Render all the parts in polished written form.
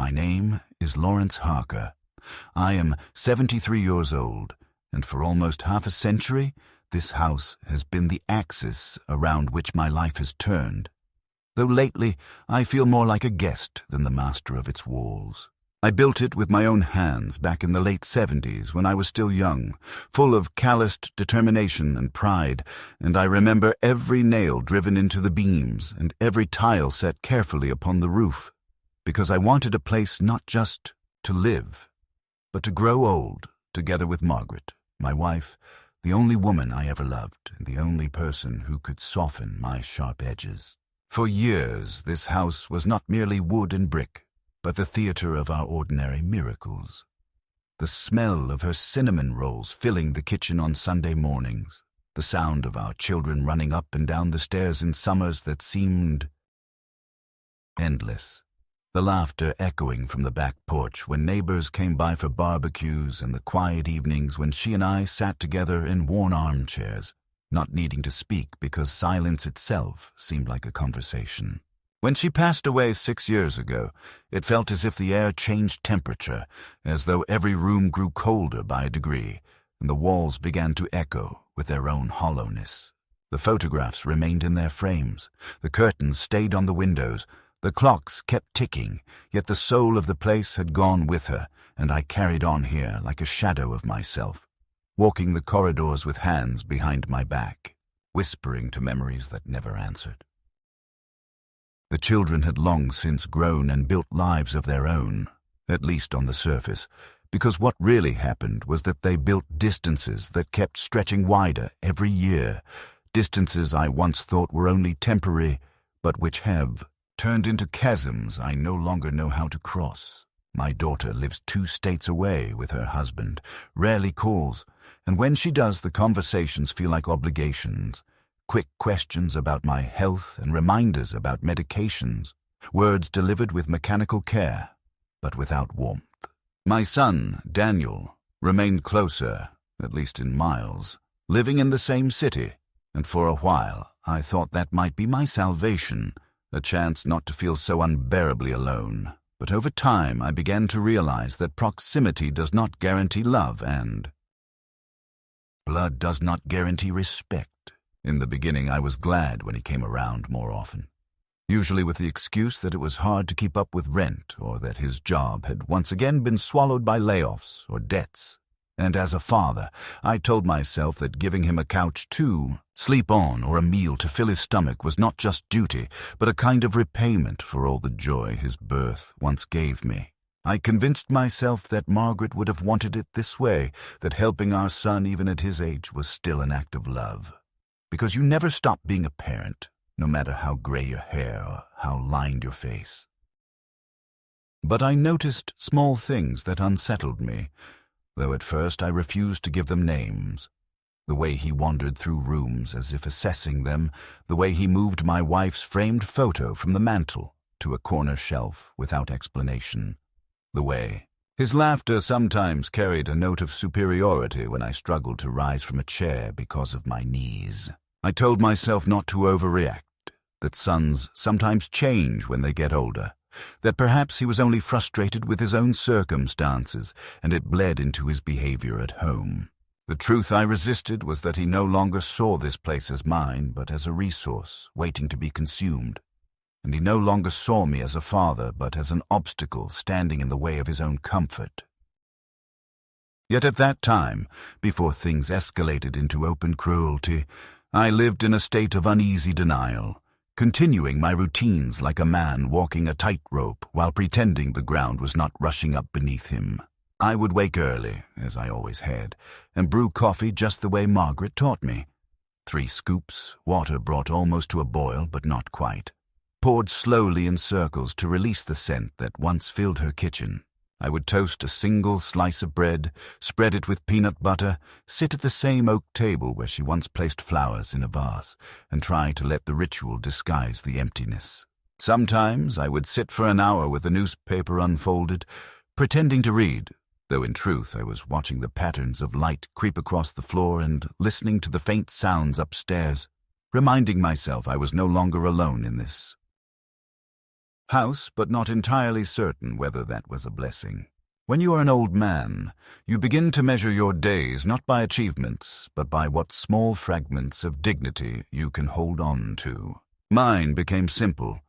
My name is Lawrence Harker. I am 73 years old, and for almost half a century, this house has been the axis around which my life has turned. Though lately, I feel more like a guest than the master of its walls. I built it with my own hands back in the late 70s when I was still young, full of calloused determination and pride, and I remember every nail driven into the beams and every tile set carefully upon the roof, because I wanted a place not just to live, but to grow old together with Margaret, my wife, the only woman I ever loved and the only person who could soften my sharp edges. For years, this house was not merely wood and brick, but the theater of our ordinary miracles. The smell of her cinnamon rolls filling the kitchen on Sunday mornings, the sound of our children running up and down the stairs in summers that seemed endless, the laughter echoing from the back porch when neighbors came by for barbecues, and the quiet evenings when she and I sat together in worn armchairs, not needing to speak because silence itself seemed like a conversation. When she passed away 6 years ago, it felt as if the air changed temperature, as though every room grew colder by a degree, and the walls began to echo with their own hollowness. The photographs remained in their frames, the curtains stayed on the windows, the clocks kept ticking, yet the soul of the place had gone with her, and I carried on here like a shadow of myself, walking the corridors with hands behind my back, whispering to memories that never answered. The children had long since grown and built lives of their own, at least on the surface, because what really happened was that they built distances that kept stretching wider every year, distances I once thought were only temporary, but which have turned into chasms I no longer know how to cross. My daughter lives 2 states away with her husband, rarely calls, and when she does, the conversations feel like obligations. Quick questions about my health and reminders about medications, words delivered with mechanical care, but without warmth. My son, Daniel, remained closer, at least in miles, living in the same city, and for a while I thought that might be my salvation, a chance not to feel so unbearably alone. But over time I began to realize that proximity does not guarantee love, and blood does not guarantee respect. In the beginning, I was glad when he came around more often, usually with the excuse that it was hard to keep up with rent or that his job had once again been swallowed by layoffs or debts. And as a father, I told myself that giving him a couch to sleep on or a meal to fill his stomach was not just duty, but a kind of repayment for all the joy his birth once gave me. I convinced myself that Margaret would have wanted it this way, that helping our son even at his age was still an act of love. Because you never stop being a parent, no matter how gray your hair or how lined your face. But I noticed small things that unsettled me, though at first I refused to give them names. The way he wandered through rooms as if assessing them, the way he moved my wife's framed photo from the mantel to a corner shelf without explanation, the way his laughter sometimes carried a note of superiority when I struggled to rise from a chair because of my knees. I told myself not to overreact, that sons sometimes change when they get older, that perhaps he was only frustrated with his own circumstances and it bled into his behavior at home. The truth I resisted was that he no longer saw this place as mine, but as a resource waiting to be consumed. And he no longer saw me as a father, but as an obstacle standing in the way of his own comfort. Yet at that time, before things escalated into open cruelty, I lived in a state of uneasy denial, continuing my routines like a man walking a tightrope while pretending the ground was not rushing up beneath him. I would wake early, as I always had, and brew coffee just the way Margaret taught me. 3 scoops, water brought almost to a boil, but not quite. Poured slowly in circles to release the scent that once filled her kitchen. I would toast a single slice of bread, spread it with peanut butter, sit at the same oak table where she once placed flowers in a vase, and try to let the ritual disguise the emptiness. Sometimes I would sit for an hour with the newspaper unfolded, pretending to read, though in truth I was watching the patterns of light creep across the floor and listening to the faint sounds upstairs, reminding myself I was no longer alone in this. House, but not entirely certain whether that was a blessing. When you are an old man, you begin to measure your days not by achievements, but by what small fragments of dignity you can hold on to. Mine became simple.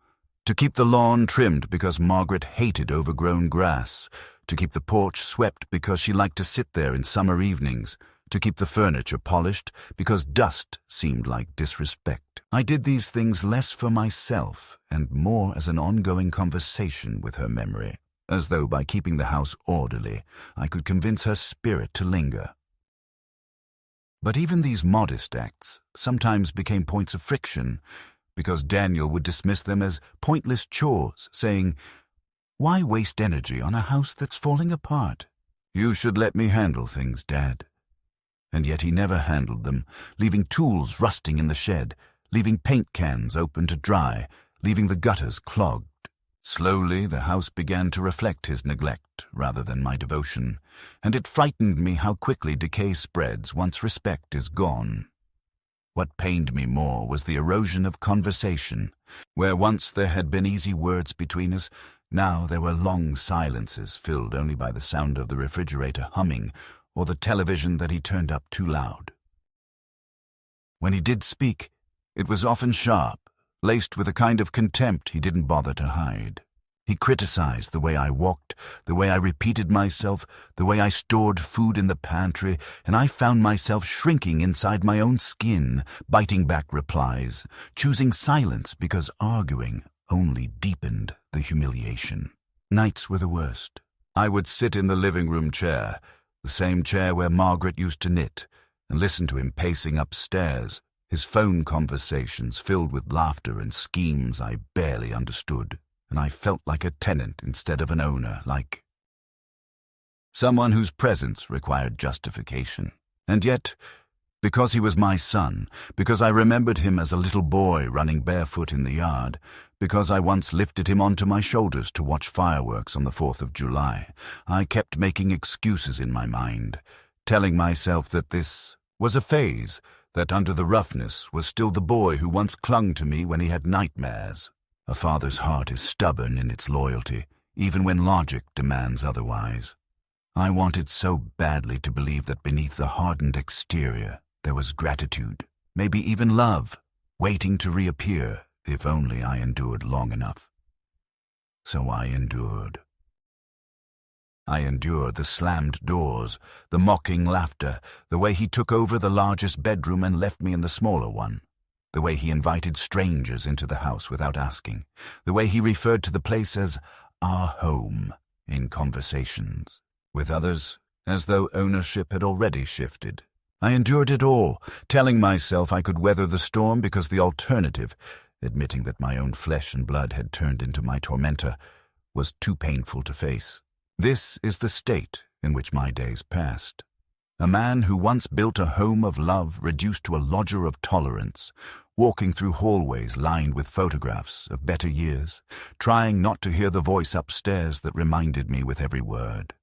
To keep the lawn trimmed because Margaret hated overgrown grass, to keep the porch swept because she liked to sit there in summer evenings, to keep the furniture polished because dust seemed like disrespect. I did these things less for myself and more as an ongoing conversation with her memory, as though by keeping the house orderly, I could convince her spirit to linger. But even these modest acts sometimes became points of friction, because Daniel would dismiss them as pointless chores, saying, "Why waste energy on a house that's falling apart? You should let me handle things, Dad." And yet he never handled them, leaving tools rusting in the shed, leaving paint cans open to dry, leaving the gutters clogged. Slowly, the house began to reflect his neglect rather than my devotion, and it frightened me how quickly decay spreads once respect is gone. What pained me more was the erosion of conversation. Where once there had been easy words between us, now there were long silences filled only by the sound of the refrigerator humming or the television that he turned up too loud. When he did speak, it was often sharp, laced with a kind of contempt he didn't bother to hide. He criticized the way I walked, the way I repeated myself, the way I stored food in the pantry, and I found myself shrinking inside my own skin, biting back replies, choosing silence because arguing only deepened the humiliation. Nights were the worst. I would sit in the living room chair, the same chair where Margaret used to knit, and listen to him pacing upstairs, his phone conversations filled with laughter and schemes I barely understood, and I felt like a tenant instead of an owner, like someone whose presence required justification. And yet, because he was my son, because I remembered him as a little boy running barefoot in the yard, because I once lifted him onto my shoulders to watch fireworks on the 4th of July, I kept making excuses in my mind, telling myself that this was a phase, that under the roughness was still the boy who once clung to me when he had nightmares. A father's heart is stubborn in its loyalty, even when logic demands otherwise. I wanted so badly to believe that beneath the hardened exterior there was gratitude, maybe even love, waiting to reappear if only I endured long enough. So I endured. I endured the slammed doors, the mocking laughter, the way he took over the largest bedroom and left me in the smaller one, the way he invited strangers into the house without asking, the way he referred to the place as our home in conversations with others, as though ownership had already shifted. I endured it all, telling myself I could weather the storm because the alternative, admitting that my own flesh and blood had turned into my tormentor, was too painful to face. This is the state in which my days passed. A man who once built a home of love reduced to a lodger of tolerance, walking through hallways lined with photographs of better years, trying not to hear the voice upstairs that reminded me with every word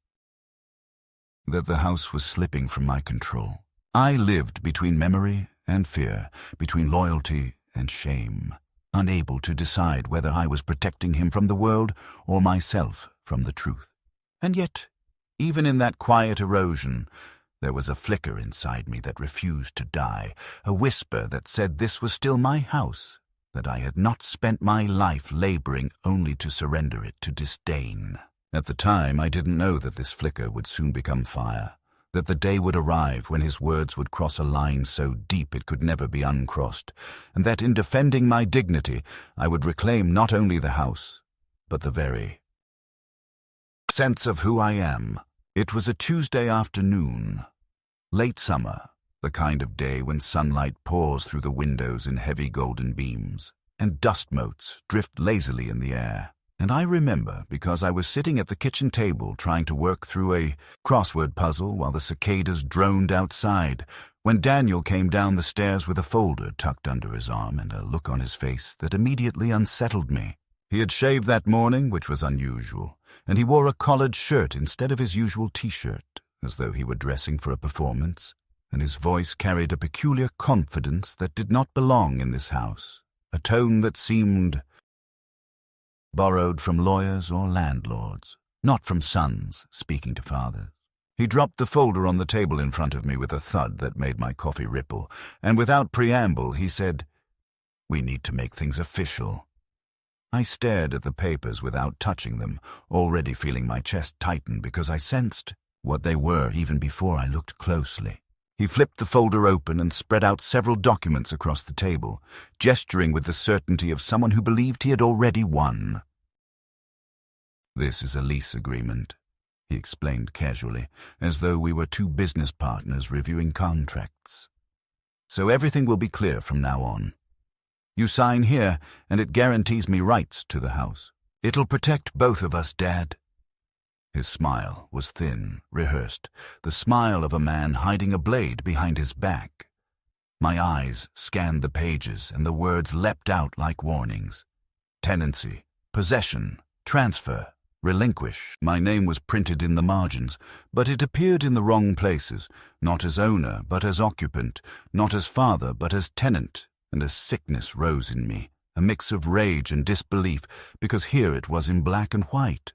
that the house was slipping from my control. I lived between memory and fear, between loyalty and shame, unable to decide whether I was protecting him from the world or myself from the truth. And yet, even in that quiet erosion, there was a flicker inside me that refused to die, a whisper that said this was still my house, that I had not spent my life laboring only to surrender it to disdain. At the time, I didn't know that this flicker would soon become fire, that the day would arrive when his words would cross a line so deep it could never be uncrossed, and that in defending my dignity, I would reclaim not only the house, but the very sense of who I am. It was a Tuesday afternoon, late summer, the kind of day when sunlight pours through the windows in heavy golden beams, and dust motes drift lazily in the air. And I remember because I was sitting at the kitchen table trying to work through a crossword puzzle while the cicadas droned outside, when Daniel came down the stairs with a folder tucked under his arm and a look on his face that immediately unsettled me. He had shaved that morning, which was unusual, and he wore a collared shirt instead of his usual T-shirt, as though he were dressing for a performance, and his voice carried a peculiar confidence that did not belong in this house, a tone that seemed borrowed from lawyers or landlords, not from sons speaking to fathers. He dropped the folder on the table in front of me with a thud that made my coffee ripple, and without preamble he said, "We need to make things official." I stared at the papers without touching them, already feeling my chest tighten because I sensed what they were even before I looked closely. He flipped the folder open and spread out several documents across the table, gesturing with the certainty of someone who believed he had already won. "This is a lease agreement," he explained casually, as though we were two business partners reviewing contracts. "So everything will be clear from now on. You sign here, and it guarantees me rights to the house. It'll protect both of us, Dad." His smile was thin, rehearsed, the smile of a man hiding a blade behind his back. My eyes scanned the pages, and the words leapt out like warnings. Tenancy, possession, transfer, relinquish. My name was printed in the margins, but it appeared in the wrong places, not as owner but as occupant, not as father but as tenant, and a sickness rose in me, a mix of rage and disbelief, because here it was in black and white.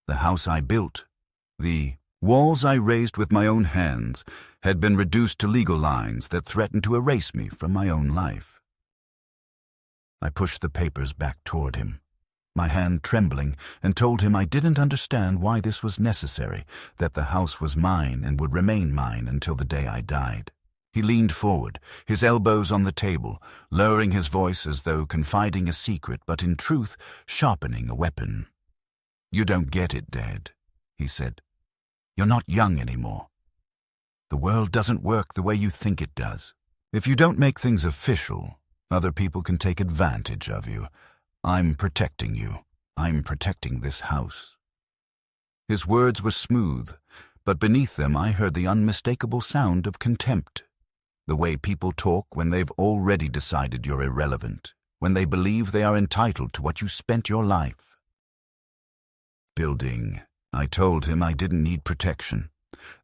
The house I built, the walls I raised with my own hands, had been reduced to legal lines that threatened to erase me from my own life. I pushed the papers back toward him, my hand trembling, and told him I didn't understand why this was necessary, that the house was mine and would remain mine until the day I died. He leaned forward, his elbows on the table, lowering his voice as though confiding a secret, but in truth sharpening a weapon. "You don't get it, Dad," he said. "You're not young anymore. The world doesn't work the way you think it does. If you don't make things official, other people can take advantage of you. I'm protecting you. I'm protecting this house." His words were smooth, but beneath them I heard the unmistakable sound of contempt. The way people talk when they've already decided you're irrelevant, when they believe they are entitled to what you spent your life building. I told him I didn't need protection,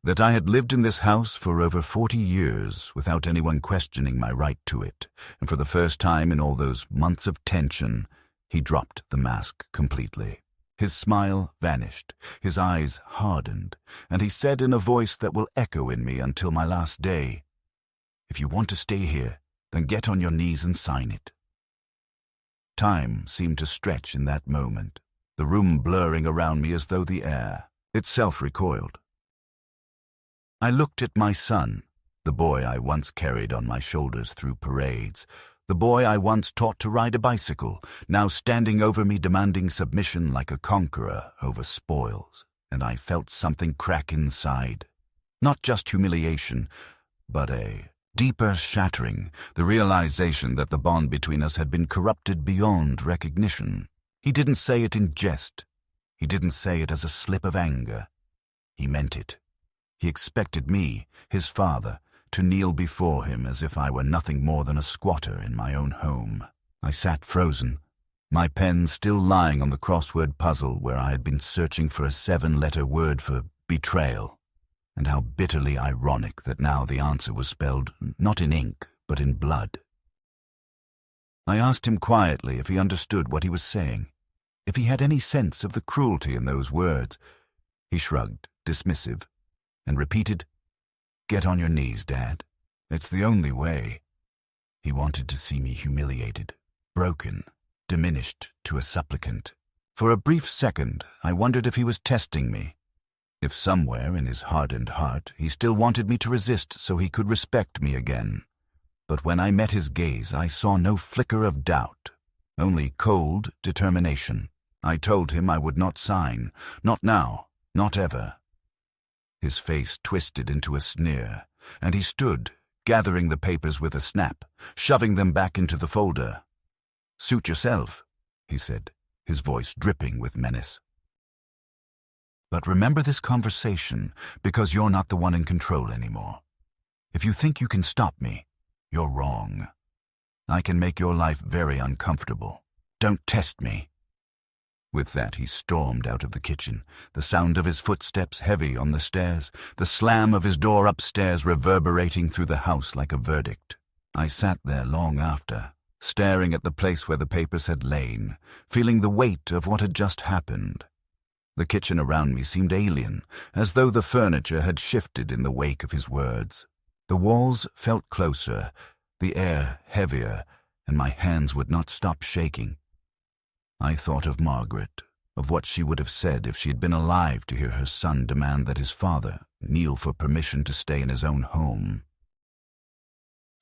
that I had lived in this house for over 40 years without anyone questioning my right to it, and for the first time in all those months of tension, he dropped the mask completely. His smile vanished, his eyes hardened, and he said in a voice that will echo in me until my last day, "If you want to stay here, then get on your knees and sign it." Time seemed to stretch in that moment, the room blurring around me as though the air itself recoiled. I looked at my son, the boy I once carried on my shoulders through parades, the boy I once taught to ride a bicycle, now standing over me demanding submission like a conqueror over spoils, and I felt something crack inside. Not just humiliation, but a deeper shattering, the realization that the bond between us had been corrupted beyond recognition. He didn't say it in jest. He didn't say it as a slip of anger. He meant it. He expected me, his father, to kneel before him as if I were nothing more than a squatter in my own home. I sat frozen, my pen still lying on the crossword puzzle where I had been searching for a 7-letter word for betrayal. And how bitterly ironic that now the answer was spelled not in ink, but in blood. I asked him quietly if he understood what he was saying, if he had any sense of the cruelty in those words. He shrugged, dismissive, and repeated, "Get on your knees, Dad. It's the only way." He wanted to see me humiliated, broken, diminished to a supplicant. For a brief second, I wondered if he was testing me, if somewhere in his hardened heart he still wanted me to resist so he could respect me again. But when I met his gaze, I saw no flicker of doubt, only cold determination. I told him I would not sign, not now, not ever. His face twisted into a sneer, and he stood, gathering the papers with a snap, shoving them back into the folder. "Suit yourself," he said, his voice dripping with menace. "But remember this conversation, because you're not the one in control anymore. If you think you can stop me, you're wrong. I can make your life very uncomfortable. Don't test me." With that, he stormed out of the kitchen, the sound of his footsteps heavy on the stairs, the slam of his door upstairs reverberating through the house like a verdict. I sat there long after, staring at the place where the papers had lain, feeling the weight of what had just happened. The kitchen around me seemed alien, as though the furniture had shifted in the wake of his words. The walls felt closer, the air heavier, and my hands would not stop shaking. I thought of Margaret, of what she would have said if she had been alive to hear her son demand that his father kneel for permission to stay in his own home.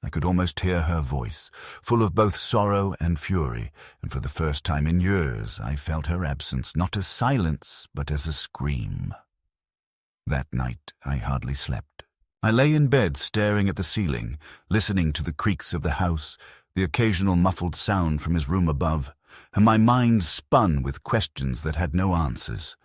I could almost hear her voice, full of both sorrow and fury, and for the first time in years I felt her absence not as silence, but as a scream. That night I hardly slept. I lay in bed staring at the ceiling, listening to the creaks of the house, the occasional muffled sound from his room above, and my mind spun with questions that had no answers.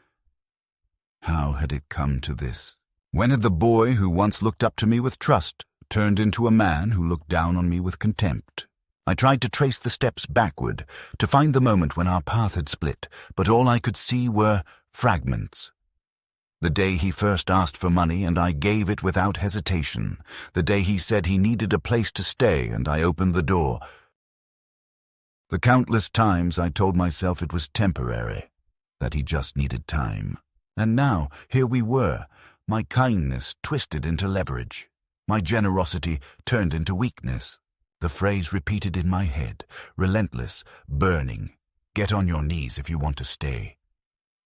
How had it come to this? When had the boy who once looked up to me with trust turned into a man who looked down on me with contempt? I tried to trace the steps backward, to find the moment when our path had split, but all I could see were fragments. The day he first asked for money and I gave it without hesitation. The day he said he needed a place to stay and I opened the door. The countless times I told myself it was temporary, that he just needed time. And now, here we were, my kindness twisted into leverage, my generosity turned into weakness. The phrase repeated in my head, relentless, burning, "Get on your knees if you want to stay."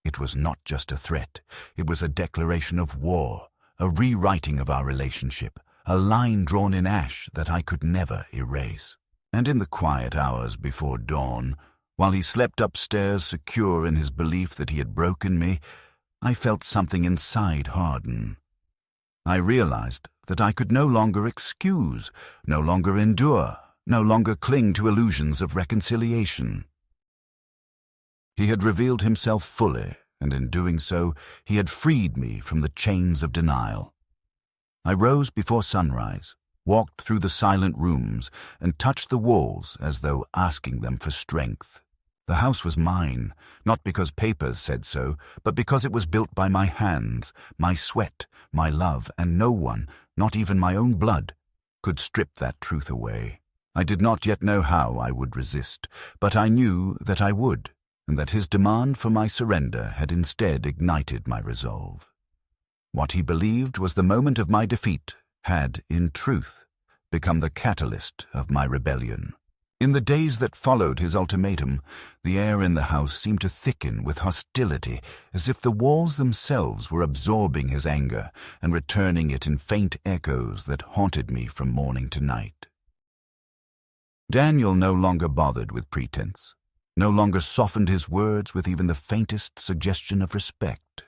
It was not just a threat, it was a declaration of war, a rewriting of our relationship, a line drawn in ash that I could never erase. And in the quiet hours before dawn, while he slept upstairs secure in his belief that he had broken me, I felt something inside harden. I realized that I could no longer excuse, no longer endure, no longer cling to illusions of reconciliation. He had revealed himself fully, and in doing so, he had freed me from the chains of denial. I rose before sunrise, walked through the silent rooms, and touched the walls as though asking them for strength. The house was mine, not because papers said so, but because it was built by my hands, my sweat, my love, and no one, not even my own blood, could strip that truth away. I did not yet know how I would resist, but I knew that I would, and that his demand for my surrender had instead ignited my resolve. What he believed was the moment of my defeat had, in truth, become the catalyst of my rebellion. In the days that followed his ultimatum, the air in the house seemed to thicken with hostility, as if the walls themselves were absorbing his anger and returning it in faint echoes that haunted me from morning to night. Daniel no longer bothered with pretense, no longer softened his words with even the faintest suggestion of respect.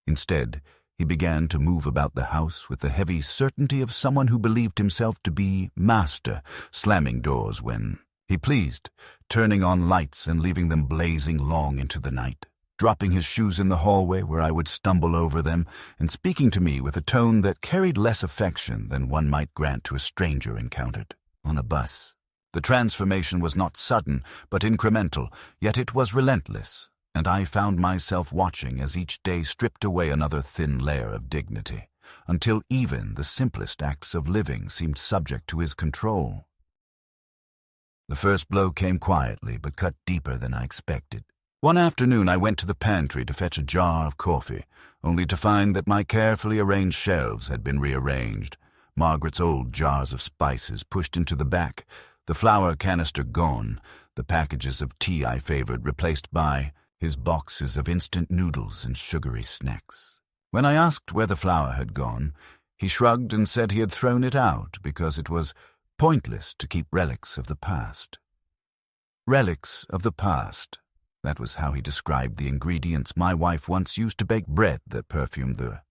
Instead, he began to move about the house with the heavy certainty of someone who believed himself to be master, slamming doors when he pleased, turning on lights and leaving them blazing long into the night, dropping his shoes in the hallway where I would stumble over them, and speaking to me with a tone that carried less affection than one might grant to a stranger encountered on a bus. The transformation was not sudden, but incremental, yet it was relentless, and I found myself watching as each day stripped away another thin layer of dignity, until even the simplest acts of living seemed subject to his control. The first blow came quietly, but cut deeper than I expected. One afternoon I went to the pantry to fetch a jar of coffee, only to find that my carefully arranged shelves had been rearranged, Margaret's old jars of spices pushed into the back, the flour canister gone, the packages of tea I favored replaced by his boxes of instant noodles and sugary snacks. When I asked where the flour had gone, he shrugged and said he had thrown it out because it was pointless to keep relics of the past. Relics of the past. That was how he described the ingredients my wife once used to bake bread that perfumed the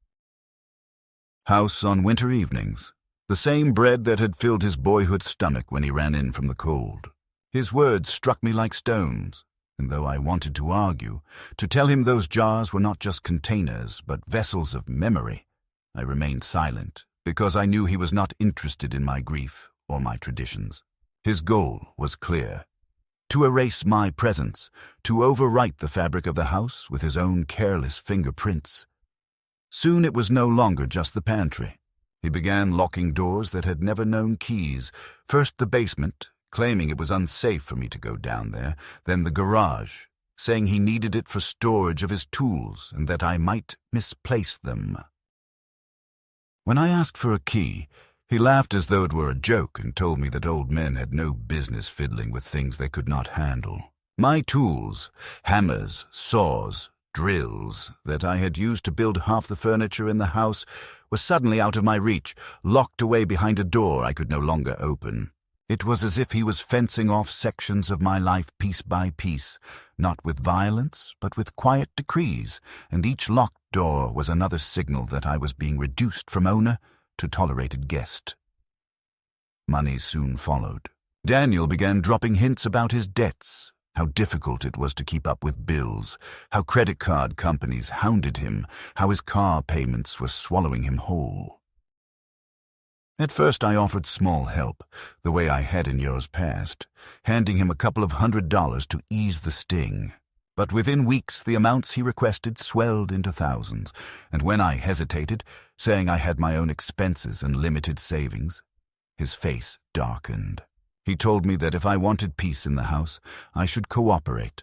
house on winter evenings. The same bread that had filled his boyhood stomach when he ran in from the cold. His words struck me like stones, and though I wanted to argue, to tell him those jars were not just containers, but vessels of memory, I remained silent, because I knew he was not interested in my grief or my traditions. His goal was clear: to erase my presence, to overwrite the fabric of the house with his own careless fingerprints. Soon it was no longer just the pantry. He began locking doors that had never known keys, first the basement, claiming it was unsafe for me to go down there, then the garage, saying he needed it for storage of his tools and that I might misplace them. When I asked for a key, he laughed as though it were a joke and told me that old men had no business fiddling with things they could not handle. My tools, hammers, saws, drills, that I had used to build half the furniture in the house, were suddenly out of my reach, locked away behind a door I could no longer open. It was as if he was fencing off sections of my life piece by piece, not with violence, but with quiet decrees, and each locked door was another signal that I was being reduced from owner to tolerated guest. Money soon followed. Daniel began dropping hints about his debts, how difficult it was to keep up with bills, how credit card companies hounded him, how his car payments were swallowing him whole. At first I offered small help, the way I had in years past, handing him a couple of $100 to ease the sting. But within weeks the amounts he requested swelled into thousands, and when I hesitated, saying I had my own expenses and limited savings, his face darkened. He told me that if I wanted peace in the house, I should cooperate,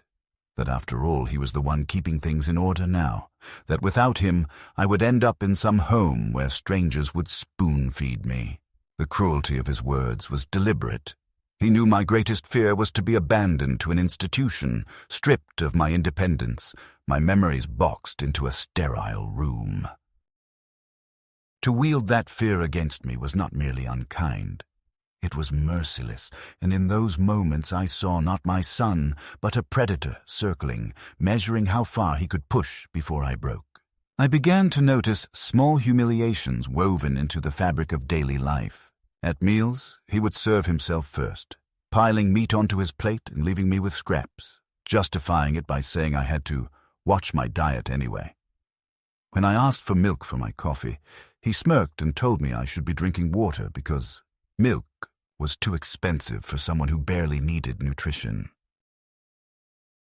that after all he was the one keeping things in order now, that without him I would end up in some home where strangers would spoon-feed me. The cruelty of his words was deliberate. He knew my greatest fear was to be abandoned to an institution, stripped of my independence, my memories boxed into a sterile room. To wield that fear against me was not merely unkind. It was merciless, and in those moments I saw not my son, but a predator circling, measuring how far he could push before I broke. I began to notice small humiliations woven into the fabric of daily life. At meals, he would serve himself first, piling meat onto his plate and leaving me with scraps, justifying it by saying I had to watch my diet anyway. When I asked for milk for my coffee, he smirked and told me I should be drinking water because milk was too expensive for someone who barely needed nutrition.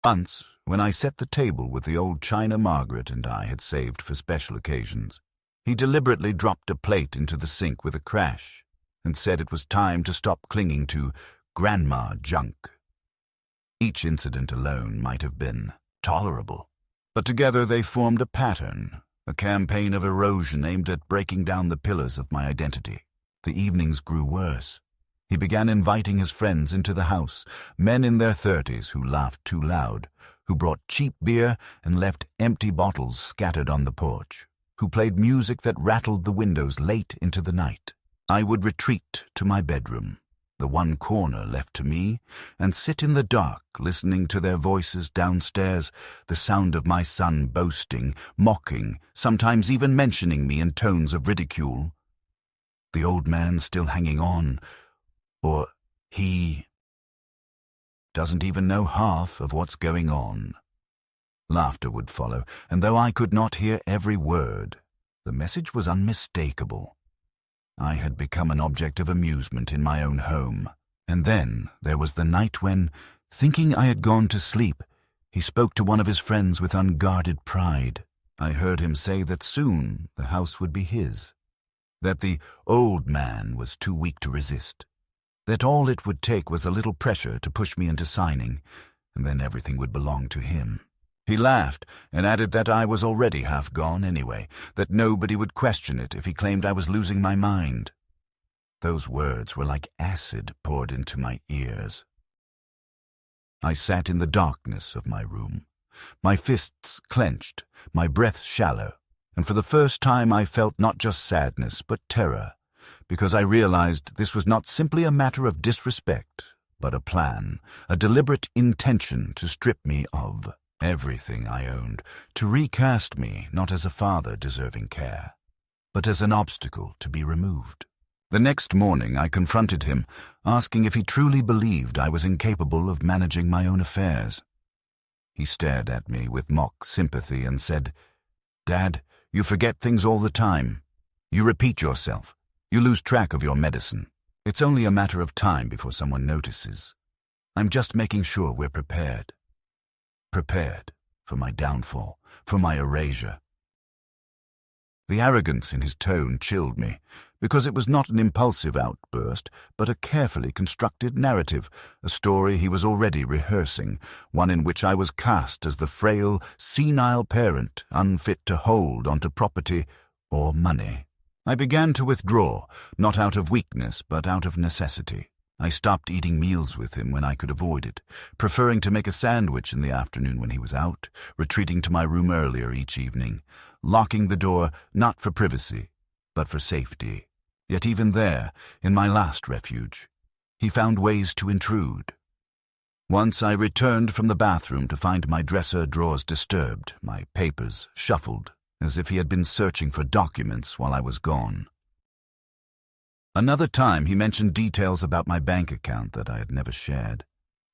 Once, when I set the table with the old china Margaret and I had saved for special occasions, he deliberately dropped a plate into the sink with a crash and said it was time to stop clinging to grandma junk. Each incident alone might have been tolerable, but together they formed a pattern, a campaign of erosion aimed at breaking down the pillars of my identity. The evenings grew worse. He began inviting his friends into the house, men in their 30s who laughed too loud, who brought cheap beer and left empty bottles scattered on the porch, who played music that rattled the windows late into the night. I would retreat to my bedroom, the one corner left to me, and sit in the dark listening to their voices downstairs, the sound of my son boasting, mocking, sometimes even mentioning me in tones of ridicule. The old man still hanging on, or he doesn't even know half of what's going on. Laughter would follow, and though I could not hear every word, the message was unmistakable. I had become an object of amusement in my own home. And then there was the night when, thinking I had gone to sleep, he spoke to one of his friends with unguarded pride. I heard him say that soon the house would be his, that the old man was too weak to resist, that all it would take was a little pressure to push me into signing, and then everything would belong to him. He laughed and added that I was already half gone anyway, that nobody would question it if he claimed I was losing my mind. Those words were like acid poured into my ears. I sat in the darkness of my room, my fists clenched, my breath shallow, and for the first time I felt not just sadness but terror, because I realized this was not simply a matter of disrespect, but a plan, a deliberate intention to strip me of everything I owned, to recast me not as a father deserving care, but as an obstacle to be removed. The next morning I confronted him, asking if he truly believed I was incapable of managing my own affairs. He stared at me with mock sympathy and said, "Dad, you forget things all the time. You repeat yourself. You lose track of your medicine. It's only a matter of time before someone notices. I'm just making sure we're prepared. Prepared for my downfall, for my erasure." The arrogance in his tone chilled me, because it was not an impulsive outburst, but a carefully constructed narrative, a story he was already rehearsing, one in which I was cast as the frail, senile parent unfit to hold onto property or money. I began to withdraw, not out of weakness, but out of necessity. I stopped eating meals with him when I could avoid it, preferring to make a sandwich in the afternoon when he was out, retreating to my room earlier each evening, locking the door not for privacy, but for safety. Yet even there, in my last refuge, he found ways to intrude. Once I returned from the bathroom to find my dresser drawers disturbed, my papers shuffled, as if he had been searching for documents while I was gone. Another time he mentioned details about my bank account that I had never shared,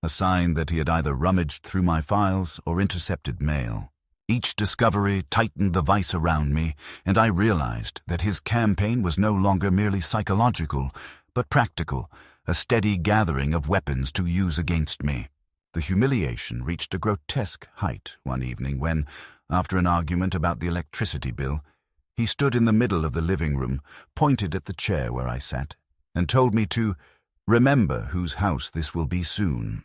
a sign that he had either rummaged through my files or intercepted mail. Each discovery tightened the vice around me, and I realized that his campaign was no longer merely psychological, but practical, a steady gathering of weapons to use against me. The humiliation reached a grotesque height one evening when, after an argument about the electricity bill, he stood in the middle of the living room, pointed at the chair where I sat, and told me to remember whose house this will be soon.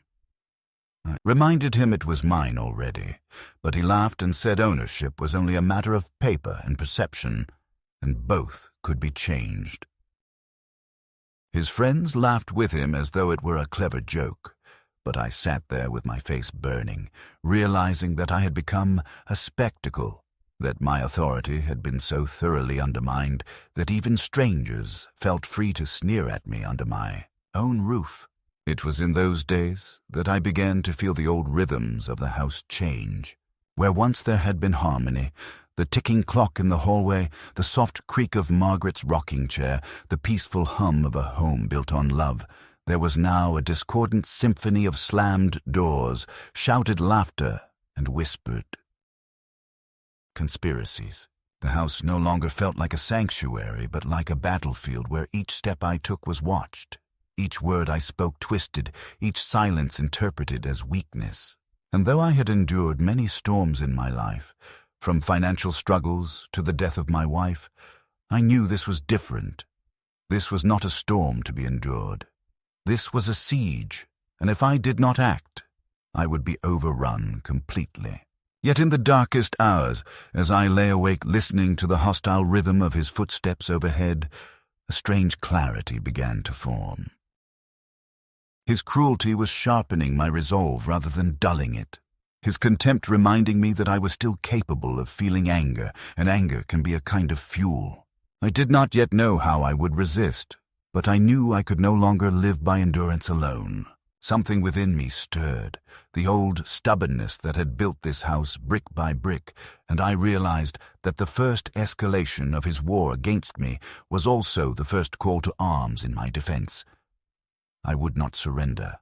I reminded him it was mine already, but he laughed and said ownership was only a matter of paper and perception, and both could be changed. His friends laughed with him as though it were a clever joke, but I sat there with my face burning, realizing that I had become a spectacle, that my authority had been so thoroughly undermined that even strangers felt free to sneer at me under my own roof. It was in those days that I began to feel the old rhythms of the house change. Where once there had been harmony, the ticking clock in the hallway, the soft creak of Margaret's rocking chair, the peaceful hum of a home built on love, there was now a discordant symphony of slammed doors, shouted laughter, and whispered conspiracies. The house no longer felt like a sanctuary, but like a battlefield where each step I took was watched, each word I spoke twisted, each silence interpreted as weakness. And though I had endured many storms in my life, from financial struggles to the death of my wife, I knew this was different. This was not a storm to be endured. This was a siege, and if I did not act, I would be overrun completely. Yet in the darkest hours, as I lay awake listening to the hostile rhythm of his footsteps overhead, a strange clarity began to form. His cruelty was sharpening my resolve rather than dulling it. His contempt reminding me that I was still capable of feeling anger, and anger can be a kind of fuel. I did not yet know how I would resist, but I knew I could no longer live by endurance alone. Something within me stirred, the old stubbornness that had built this house brick by brick, and I realized that the first escalation of his war against me was also the first call to arms in my defense. I would not surrender.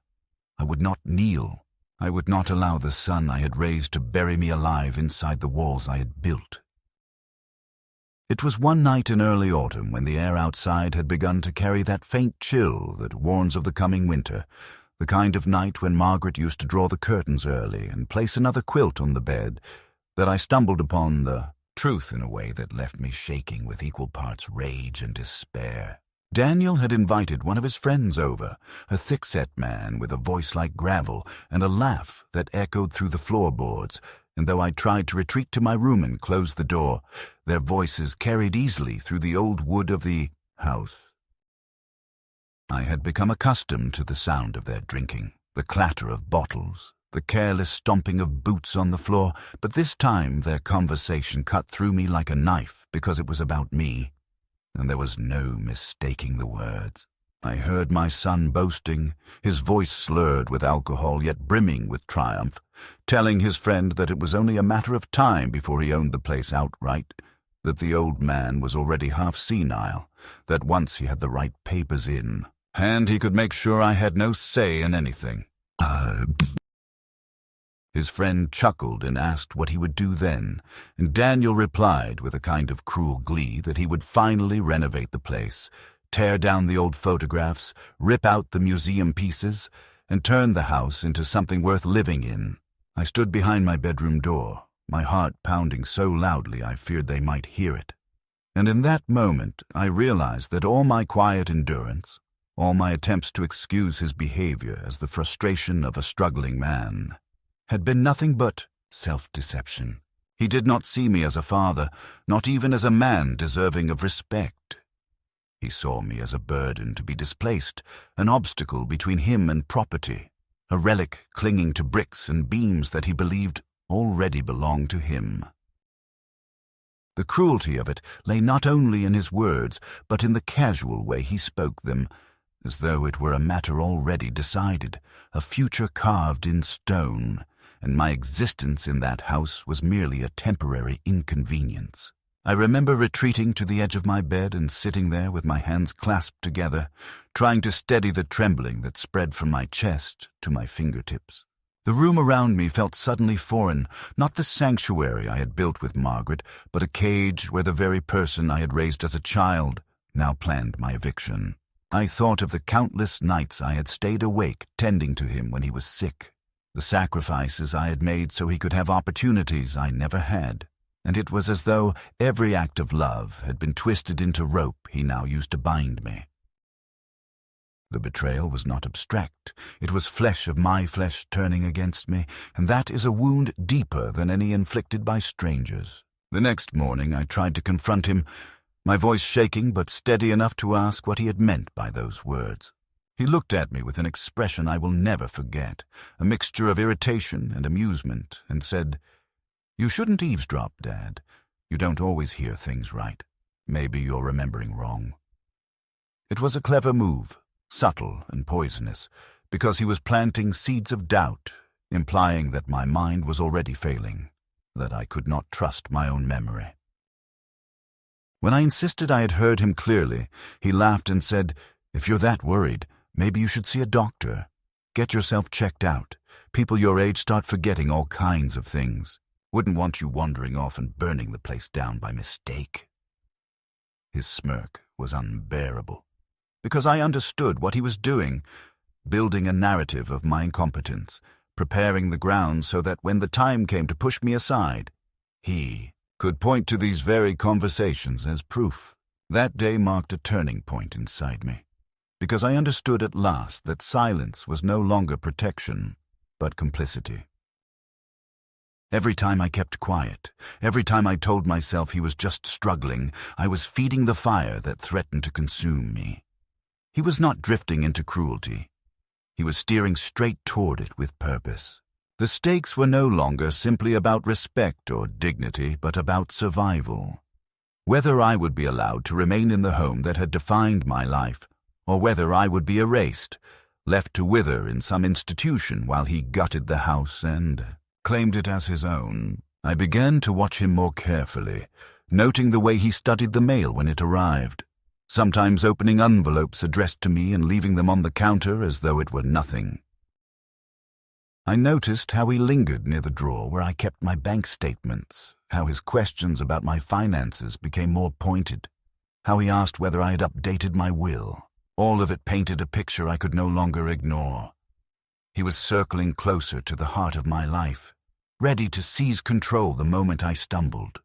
I would not kneel. I would not allow the son I had raised to bury me alive inside the walls I had built. It was one night in early autumn when the air outside had begun to carry that faint chill that warns of the coming winter, the kind of night when Margaret used to draw the curtains early and place another quilt on the bed, that I stumbled upon the truth in a way that left me shaking with equal parts rage and despair. Daniel had invited one of his friends over, a thick-set man with a voice like gravel and a laugh that echoed through the floorboards, and though I tried to retreat to my room and close the door, their voices carried easily through the old wood of the house. I had become accustomed to the sound of their drinking, the clatter of bottles, the careless stomping of boots on the floor, but this time their conversation cut through me like a knife because it was about me, and there was no mistaking the words. I heard my son boasting, his voice slurred with alcohol yet brimming with triumph, telling his friend that it was only a matter of time before he owned the place outright, that the old man was already half senile, that once he had the right papers in, and he could make sure I had no say in anything. His friend chuckled and asked what he would do then, and Daniel replied with a kind of cruel glee that he would finally renovate the place, tear down the old photographs, rip out the museum pieces, and turn the house into something worth living in. I stood behind my bedroom door, my heart pounding so loudly I feared they might hear it. And in that moment, I realized that all my quiet endurance, all my attempts to excuse his behavior as the frustration of a struggling man, had been nothing but self-deception. He did not see me as a father, not even as a man deserving of respect. He saw me as a burden to be displaced, an obstacle between him and property, a relic clinging to bricks and beams that he believed already belonged to him. The cruelty of it lay not only in his words, but in the casual way he spoke them, as though it were a matter already decided, a future carved in stone, and my existence in that house was merely a temporary inconvenience. I remember retreating to the edge of my bed and sitting there with my hands clasped together, trying to steady the trembling that spread from my chest to my fingertips. The room around me felt suddenly foreign, not the sanctuary I had built with Margaret, but a cage where the very person I had raised as a child now planned my eviction. I thought of the countless nights I had stayed awake tending to him when he was sick, the sacrifices I had made so he could have opportunities I never had, and it was as though every act of love had been twisted into rope he now used to bind me. The betrayal was not abstract. It was flesh of my flesh turning against me, and that is a wound deeper than any inflicted by strangers. The next morning I tried to confront him, my voice shaking but steady enough to ask what he had meant by those words. He looked at me with an expression I will never forget, a mixture of irritation and amusement, and said, "You shouldn't eavesdrop, Dad. You don't always hear things right. Maybe you're remembering wrong." It was a clever move, subtle and poisonous, because he was planting seeds of doubt, implying that my mind was already failing, that I could not trust my own memory. When I insisted I had heard him clearly, he laughed and said, "If you're that worried, maybe you should see a doctor. Get yourself checked out. People your age start forgetting all kinds of things. Wouldn't want you wandering off and burning the place down by mistake." His smirk was unbearable, because I understood what he was doing, building a narrative of my incompetence, preparing the ground so that when the time came to push me aside, he could point to these very conversations as proof. That day marked a turning point inside me, because I understood at last that silence was no longer protection, but complicity. Every time I kept quiet, every time I told myself he was just struggling, I was feeding the fire that threatened to consume me. He was not drifting into cruelty. He was steering straight toward it with purpose. The stakes were no longer simply about respect or dignity, but about survival. Whether I would be allowed to remain in the home that had defined my life, or whether I would be erased, left to wither in some institution while he gutted the house and claimed it as his own. I began to watch him more carefully, noting the way he studied the mail when it arrived, sometimes opening envelopes addressed to me and leaving them on the counter as though it were nothing. I noticed how he lingered near the drawer where I kept my bank statements, how his questions about my finances became more pointed, how he asked whether I had updated my will. All of it painted a picture I could no longer ignore. He was circling closer to the heart of my life, ready to seize control the moment I stumbled.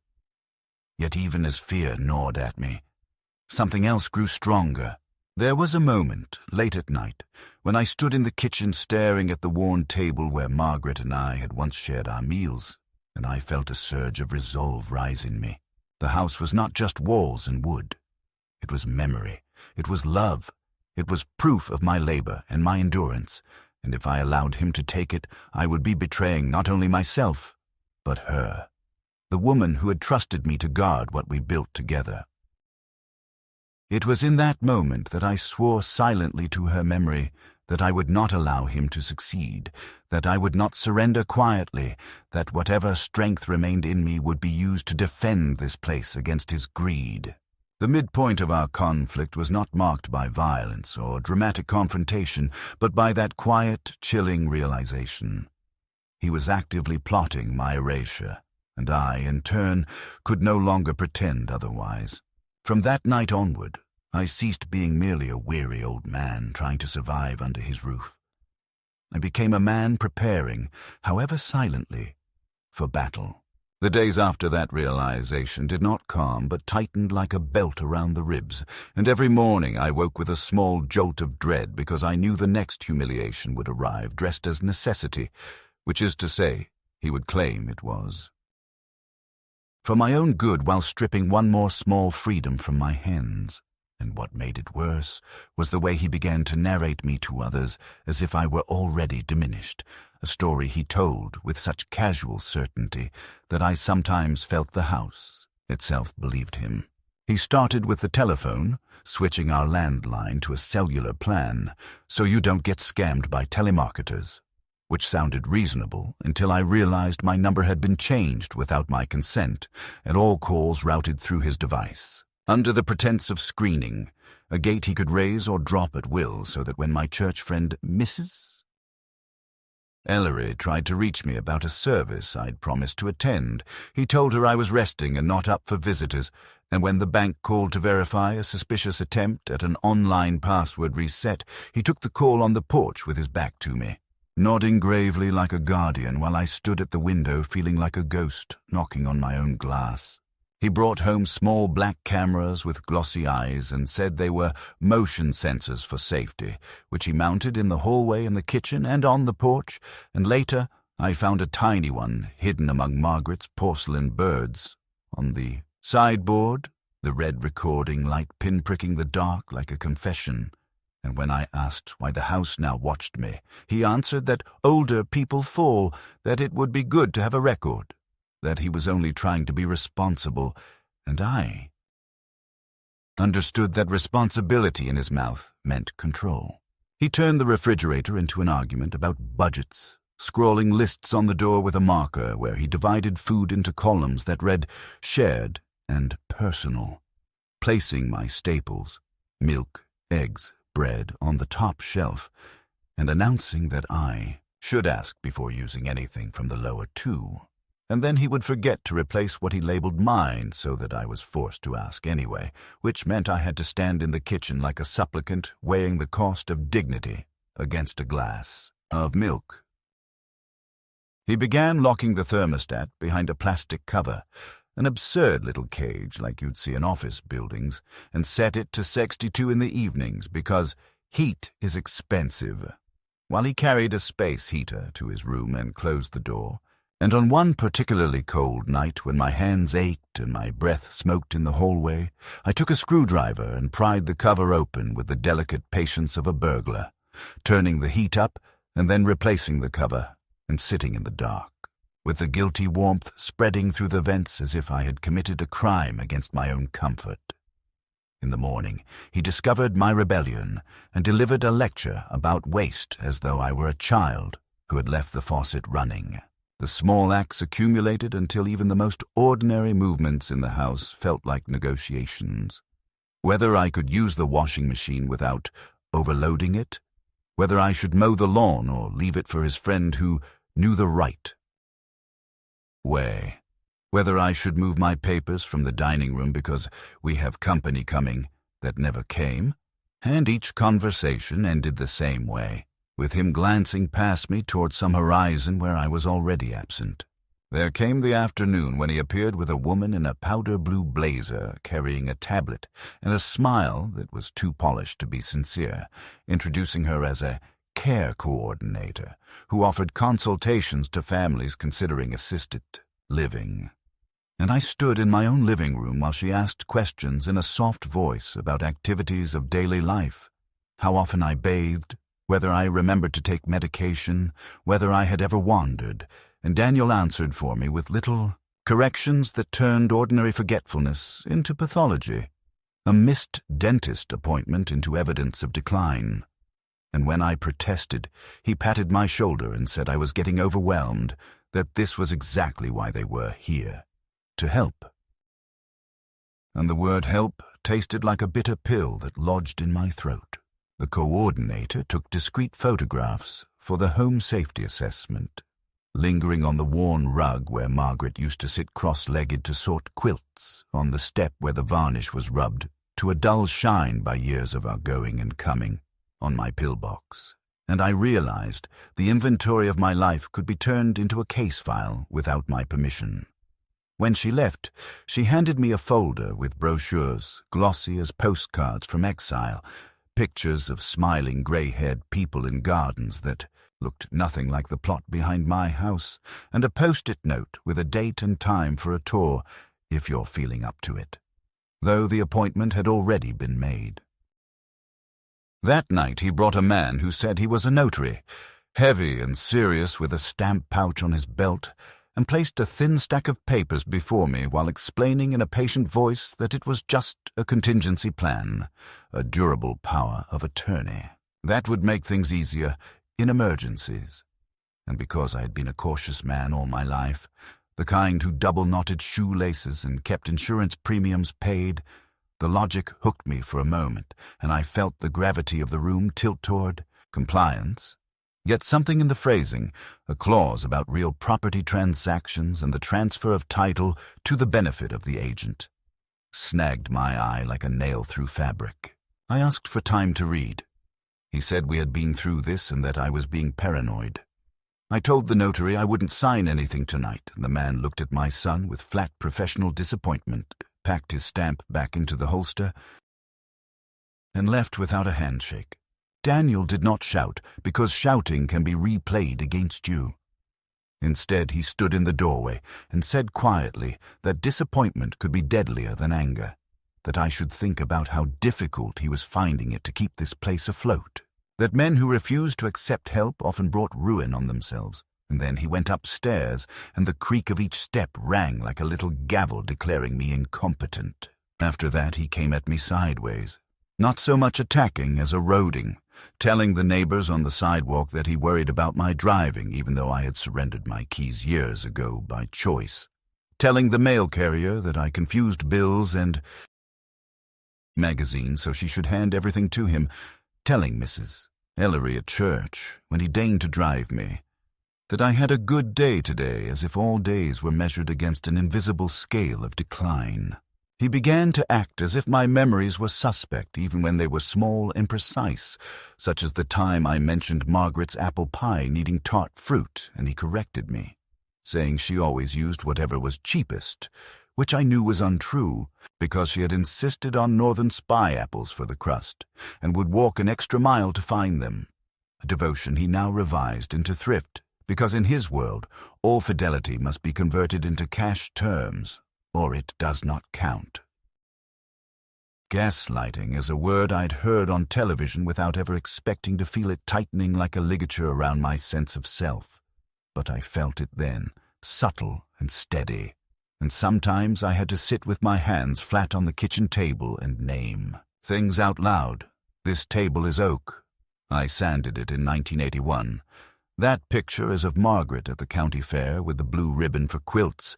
Yet even as fear gnawed at me, something else grew stronger. There was a moment, late at night, when I stood in the kitchen staring at the worn table where Margaret and I had once shared our meals, and I felt a surge of resolve rise in me. The house was not just walls and wood. It was memory. It was love. It was proof of my labor and my endurance, and if I allowed him to take it, I would be betraying not only myself, but her, the woman who had trusted me to guard what we built together. It was in that moment that I swore silently to her memory that I would not allow him to succeed, that I would not surrender quietly, that whatever strength remained in me would be used to defend this place against his greed. The midpoint of our conflict was not marked by violence or dramatic confrontation, but by that quiet, chilling realization. He was actively plotting my erasure, and I, in turn, could no longer pretend otherwise. From that night onward, I ceased being merely a weary old man trying to survive under his roof. I became a man preparing, however silently, for battle. The days after that realization did not calm but tightened like a belt around the ribs, and every morning I woke with a small jolt of dread because I knew the next humiliation would arrive dressed as necessity, which is to say, he would claim it was. For my own good while stripping one more small freedom from my hands. And what made it worse was the way he began to narrate me to others as if I were already diminished, a story he told with such casual certainty that I sometimes felt the house itself believed him. He started with the telephone, switching our landline to a cellular plan, so you don't get scammed by telemarketers, which sounded reasonable until I realized my number had been changed without my consent, and all calls routed through his device. Under the pretense of screening, a gate he could raise or drop at will so that when my church friend Mrs. Ellery tried to reach me about a service I'd promised to attend, he told her I was resting and not up for visitors, and when the bank called to verify a suspicious attempt at an online password reset, he took the call on the porch with his back to me, nodding gravely like a guardian while I stood at the window feeling like a ghost knocking on my own glass. He brought home small black cameras with glossy eyes and said they were motion sensors for safety, which he mounted in the hallway, in the kitchen, and on the porch, and later I found a tiny one hidden among Margaret's porcelain birds. On the sideboard, the red recording light pinpricking the dark like a confession, and when I asked why the house now watched me, he answered that older people fall, that it would be good to have a record, that he was only trying to be responsible, and I understood that responsibility in his mouth meant control. He turned the refrigerator into an argument about budgets, scrawling lists on the door with a marker where he divided food into columns that read shared and personal, placing my staples, milk, eggs, bread, on the top shelf, and announcing that I should ask before using anything from the lower two. And then he would forget to replace what he labeled mine so that I was forced to ask anyway, which meant I had to stand in the kitchen like a supplicant weighing the cost of dignity against a glass of milk. He began locking the thermostat behind a plastic cover, an absurd little cage like you'd see in office buildings, and set it to 62 in the evenings because heat is expensive, while he carried a space heater to his room and closed the door. And on one particularly cold night when my hands ached and my breath smoked in the hallway, I took a screwdriver and pried the cover open with the delicate patience of a burglar, turning the heat up and then replacing the cover and sitting in the dark, with the guilty warmth spreading through the vents as if I had committed a crime against my own comfort. In the morning, he discovered my rebellion and delivered a lecture about waste as though I were a child who had left the faucet running. The small acts accumulated until even the most ordinary movements in the house felt like negotiations. Whether I could use the washing machine without overloading it, whether I should mow the lawn or leave it for his friend who knew the right way, whether I should move my papers from the dining room because we have company coming that never came, and each conversation ended the same way, with him glancing past me toward some horizon where I was already absent. There came the afternoon when he appeared with a woman in a powder-blue blazer carrying a tablet and a smile that was too polished to be sincere, introducing her as a care coordinator who offered consultations to families considering assisted living. And I stood in my own living room while she asked questions in a soft voice about activities of daily life, how often I bathed, whether I remembered to take medication, whether I had ever wandered, and Daniel answered for me with little corrections that turned ordinary forgetfulness into pathology, a missed dentist appointment into evidence of decline. And when I protested, he patted my shoulder and said I was getting overwhelmed, that this was exactly why they were here, to help. And the word help tasted like a bitter pill that lodged in my throat. The coordinator took discreet photographs for the home safety assessment, lingering on the worn rug where Margaret used to sit cross-legged to sort quilts on the step where the varnish was rubbed to a dull shine by years of our going and coming on my pillbox. And I realized the inventory of my life could be turned into a case file without my permission. When she left, she handed me a folder with brochures, glossy as postcards from exile, pictures of smiling grey-haired people in gardens that looked nothing like the plot behind my house, and a post-it note with a date and time for a tour, if you're feeling up to it, though the appointment had already been made. That night he brought a man who said he was a notary, heavy and serious with a stamp pouch on his belt, and placed a thin stack of papers before me while explaining in a patient voice that it was just a contingency plan, a durable power of attorney. That would make things easier in emergencies. And because I had been a cautious man all my life, the kind who double-knotted shoelaces and kept insurance premiums paid, the logic hooked me for a moment, and I felt the gravity of the room tilt toward compliance. Yet something in the phrasing, a clause about real property transactions and the transfer of title to the benefit of the agent, snagged my eye like a nail through fabric. I asked for time to read. He said we had been through this and that I was being paranoid. I told the notary I wouldn't sign anything tonight, and the man looked at my son with flat professional disappointment, packed his stamp back into the holster, and left without a handshake. Daniel did not shout, because shouting can be replayed against you. Instead, he stood in the doorway and said quietly that disappointment could be deadlier than anger, that I should think about how difficult he was finding it to keep this place afloat, that men who refused to accept help often brought ruin on themselves. And then he went upstairs, and the creak of each step rang like a little gavel declaring me incompetent. After that, he came at me sideways, not so much attacking as eroding, telling the neighbors on the sidewalk that he worried about my driving even though I had surrendered my keys years ago by choice, telling the mail carrier that I confused bills and magazines so she should hand everything to him, telling Mrs. Ellery at church, when he deigned to drive me, that I had a good day today, as if all days were measured against an invisible scale of decline. He began to act as if my memories were suspect even when they were small and precise, such as the time I mentioned Margaret's apple pie needing tart fruit, and he corrected me, saying she always used whatever was cheapest, which I knew was untrue, because she had insisted on Northern Spy apples for the crust, and would walk an extra mile to find them, a devotion he now revised into thrift, because in his world all fidelity must be converted into cash terms, or it does not count. Gaslighting is a word I'd heard on television without ever expecting to feel it tightening like a ligature around my sense of self. But I felt it then, subtle and steady, and sometimes I had to sit with my hands flat on the kitchen table and name things out loud. This table is oak. I sanded it in 1981. That picture is of Margaret at the county fair with the blue ribbon for quilts,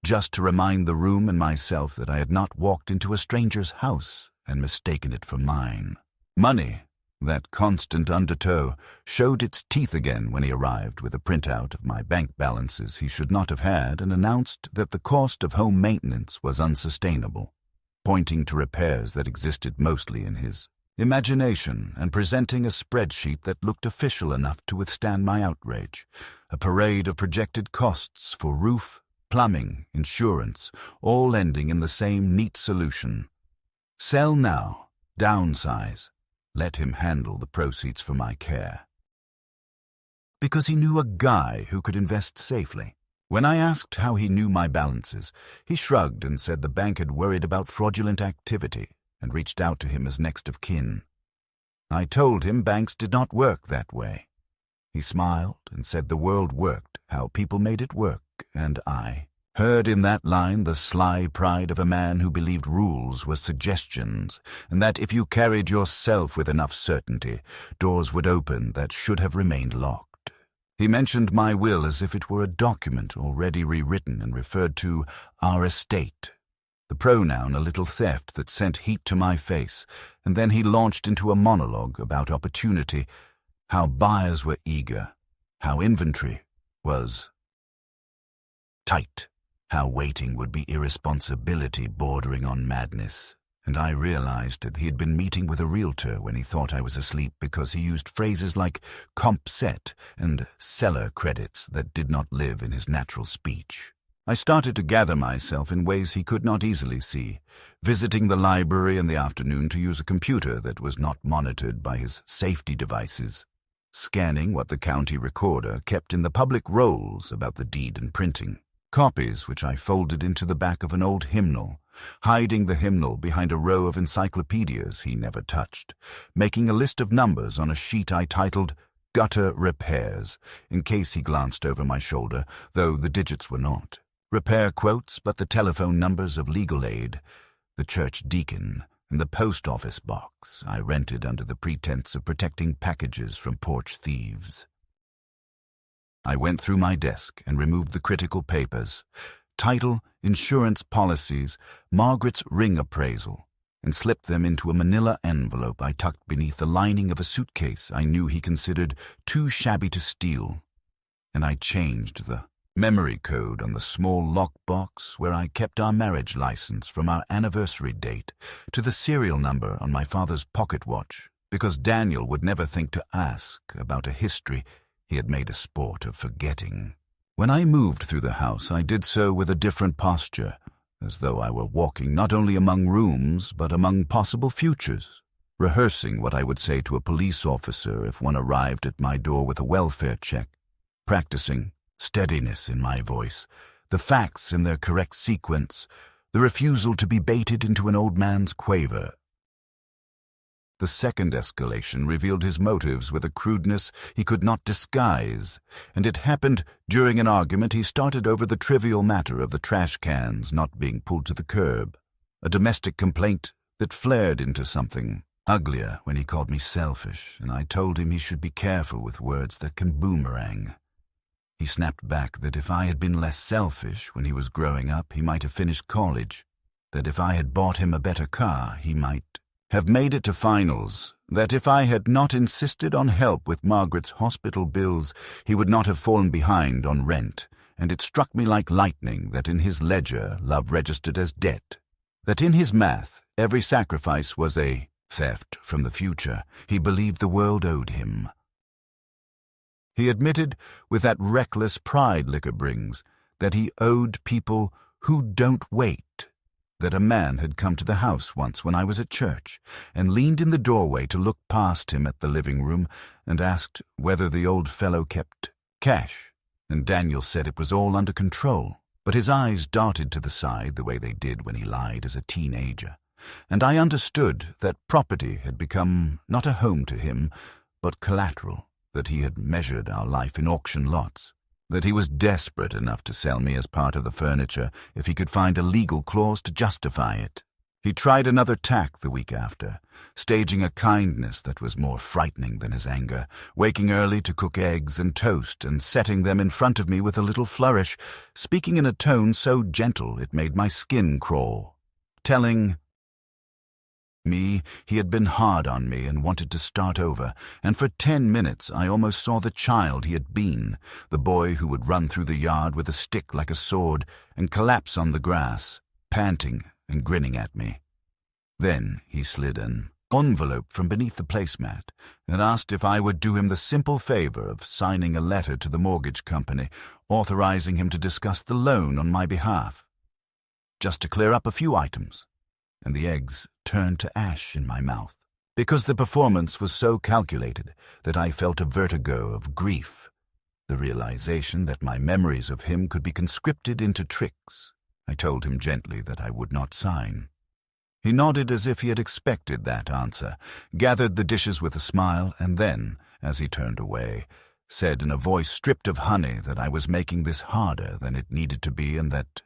just to remind the room and myself that I had not walked into a stranger's house and mistaken it for mine. Money, that constant undertow, showed its teeth again when he arrived with a printout of my bank balances he should not have had and announced that the cost of home maintenance was unsustainable, pointing to repairs that existed mostly in his imagination and presenting a spreadsheet that looked official enough to withstand my outrage, a parade of projected costs for roof, plumbing, insurance, all ending in the same neat solution. Sell now, downsize, let him handle the proceeds for my care. Because he knew a guy who could invest safely. When I asked how he knew my balances, he shrugged and said the bank had worried about fraudulent activity and reached out to him as next of kin. I told him banks did not work that way. He smiled and said the world worked, how people made it work, and I heard in that line the sly pride of a man who believed rules were suggestions, and that if you carried yourself with enough certainty, doors would open that should have remained locked. He mentioned my will as if it were a document already rewritten and referred to our estate, the pronoun a little theft that sent heat to my face, and then he launched into a monologue about opportunity, how buyers were eager, how inventory was tight, how waiting would be irresponsibility bordering on madness, and I realized that he had been meeting with a realtor when he thought I was asleep because he used phrases like comp set and seller credits that did not live in his natural speech. I started to gather myself in ways he could not easily see, visiting the library in the afternoon to use a computer that was not monitored by his safety devices, scanning what the county recorder kept in the public rolls about the deed and printing, copies which I folded into the back of an old hymnal, hiding the hymnal behind a row of encyclopedias he never touched, making a list of numbers on a sheet I titled Gutter Repairs, in case he glanced over my shoulder, though the digits were not. Repair quotes but the telephone numbers of legal aid, the church deacon, and the post office box I rented under the pretense of protecting packages from porch thieves. I went through my desk and removed the critical papers, title, insurance policies, Margaret's ring appraisal, and slipped them into a manila envelope I tucked beneath the lining of a suitcase I knew he considered too shabby to steal, and I changed the memory code on the small lockbox where I kept our marriage license from our anniversary date to the serial number on my father's pocket watch, because Daniel would never think to ask about a history he had made a sport of forgetting. When I moved through the house, I did so with a different posture, as though I were walking not only among rooms but among possible futures, rehearsing what I would say to a police officer if one arrived at my door with a welfare check, practicing steadiness in my voice, the facts in their correct sequence, the refusal to be baited into an old man's quaver. The second escalation revealed his motives with a crudeness he could not disguise, and it happened during an argument he started over the trivial matter of the trash cans not being pulled to the curb, a domestic complaint that flared into something uglier when he called me selfish, and I told him he should be careful with words that can boomerang. He snapped back that if I had been less selfish when he was growing up, he might have finished college, that if I had bought him a better car, he might have made it to finals, that if I had not insisted on help with Margaret's hospital bills, he would not have fallen behind on rent, and it struck me like lightning that in his ledger love registered as debt, that in his math every sacrifice was a theft from the future he believed the world owed him. He admitted, with that reckless pride liquor brings, that he owed people who don't wait, that a man had come to the house once when I was at church and leaned in the doorway to look past him at the living room and asked whether the old fellow kept cash, and Daniel said it was all under control, but his eyes darted to the side the way they did when he lied as a teenager, and I understood that property had become not a home to him, but collateral, that he had measured our life in auction lots, that he was desperate enough to sell me as part of the furniture if he could find a legal clause to justify it. He tried another tack the week after, staging a kindness that was more frightening than his anger, waking early to cook eggs and toast and setting them in front of me with a little flourish, speaking in a tone so gentle it made my skin crawl, telling me he had been hard on me and wanted to start over, and for 10 minutes I almost saw the child he had been, the boy who would run through the yard with a stick like a sword and collapse on the grass, panting and grinning at me. Then he slid an envelope from beneath the placemat and asked if I would do him the simple favor of signing a letter to the mortgage company authorizing him to discuss the loan on my behalf, just to clear up a few items, and the eggs turned to ash in my mouth, because the performance was so calculated that I felt a vertigo of grief, the realization that my memories of him could be conscripted into tricks. I told him gently that I would not sign. He nodded as if he had expected that answer, gathered the dishes with a smile, and then, as he turned away, said in a voice stripped of honey that I was making this harder than it needed to be, and that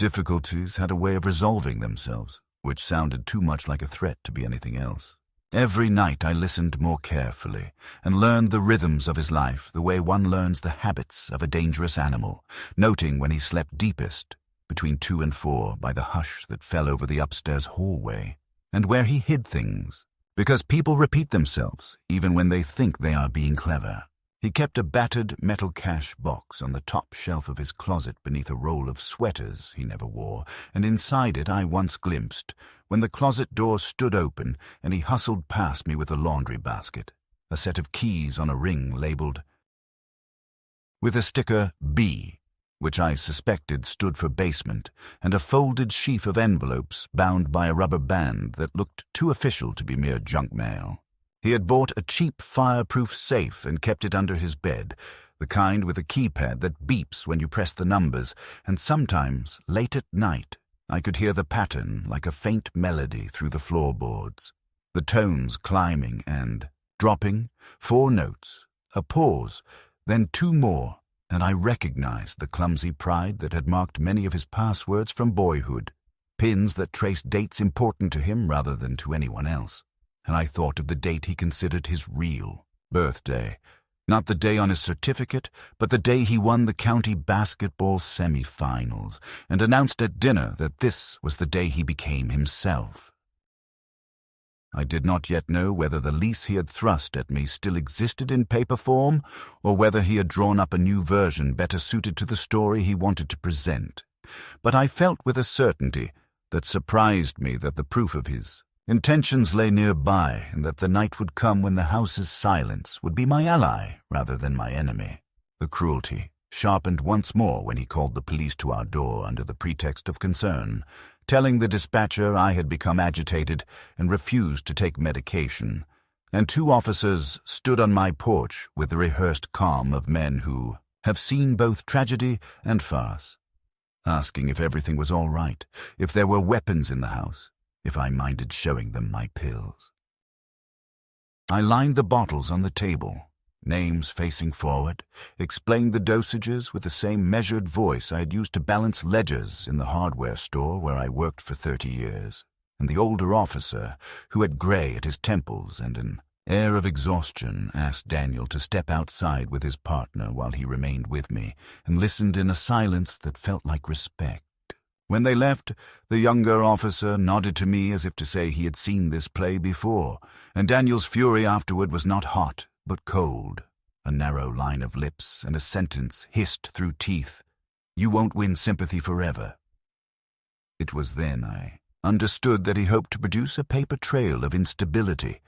difficulties had a way of resolving themselves, which sounded too much like a threat to be anything else. Every night I listened more carefully and learned the rhythms of his life the way one learns the habits of a dangerous animal, noting when he slept deepest, between 2 and 4, by the hush that fell over the upstairs hallway, and where he hid things, because people repeat themselves even when they think they are being clever. He kept a battered metal cash box on the top shelf of his closet beneath a roll of sweaters he never wore, and inside it I once glimpsed when the closet door stood open and he hustled past me with a laundry basket, a set of keys on a ring labeled with a sticker B, which I suspected stood for basement, and a folded sheaf of envelopes bound by a rubber band that looked too official to be mere junk mail. He had bought a cheap fireproof safe and kept it under his bed, the kind with a keypad that beeps when you press the numbers, and sometimes, late at night, I could hear the pattern like a faint melody through the floorboards, the tones climbing and dropping, 4 notes, a pause, then 2 more, and I recognized the clumsy pride that had marked many of his passwords from boyhood, pins that traced dates important to him rather than to anyone else. And I thought of the date he considered his real birthday. Not the day on his certificate, but the day he won the county basketball semifinals and announced at dinner that this was the day he became himself. I did not yet know whether the lease he had thrust at me still existed in paper form, or whether he had drawn up a new version better suited to the story he wanted to present. But I felt with a certainty that surprised me that the proof of his intentions lay nearby, and that the night would come when the house's silence would be my ally rather than my enemy. The cruelty sharpened once more when he called the police to our door under the pretext of concern, telling the dispatcher I had become agitated and refused to take medication, and 2 officers stood on my porch with the rehearsed calm of men who have seen both tragedy and farce, asking if everything was all right, if there were weapons in the house, if I minded showing them my pills. I lined the bottles on the table, names facing forward, explained the dosages with the same measured voice I had used to balance ledgers in the hardware store where I worked for 30 years, and the older officer, who had gray at his temples and an air of exhaustion, asked Daniel to step outside with his partner while he remained with me and listened in a silence that felt like respect. When they left, the younger officer nodded to me as if to say he had seen this play before, and Daniel's fury afterward was not hot, but cold. A narrow line of lips and a sentence hissed through teeth. "You won't win sympathy forever." It was then I understood that he hoped to produce a paper trail of instability,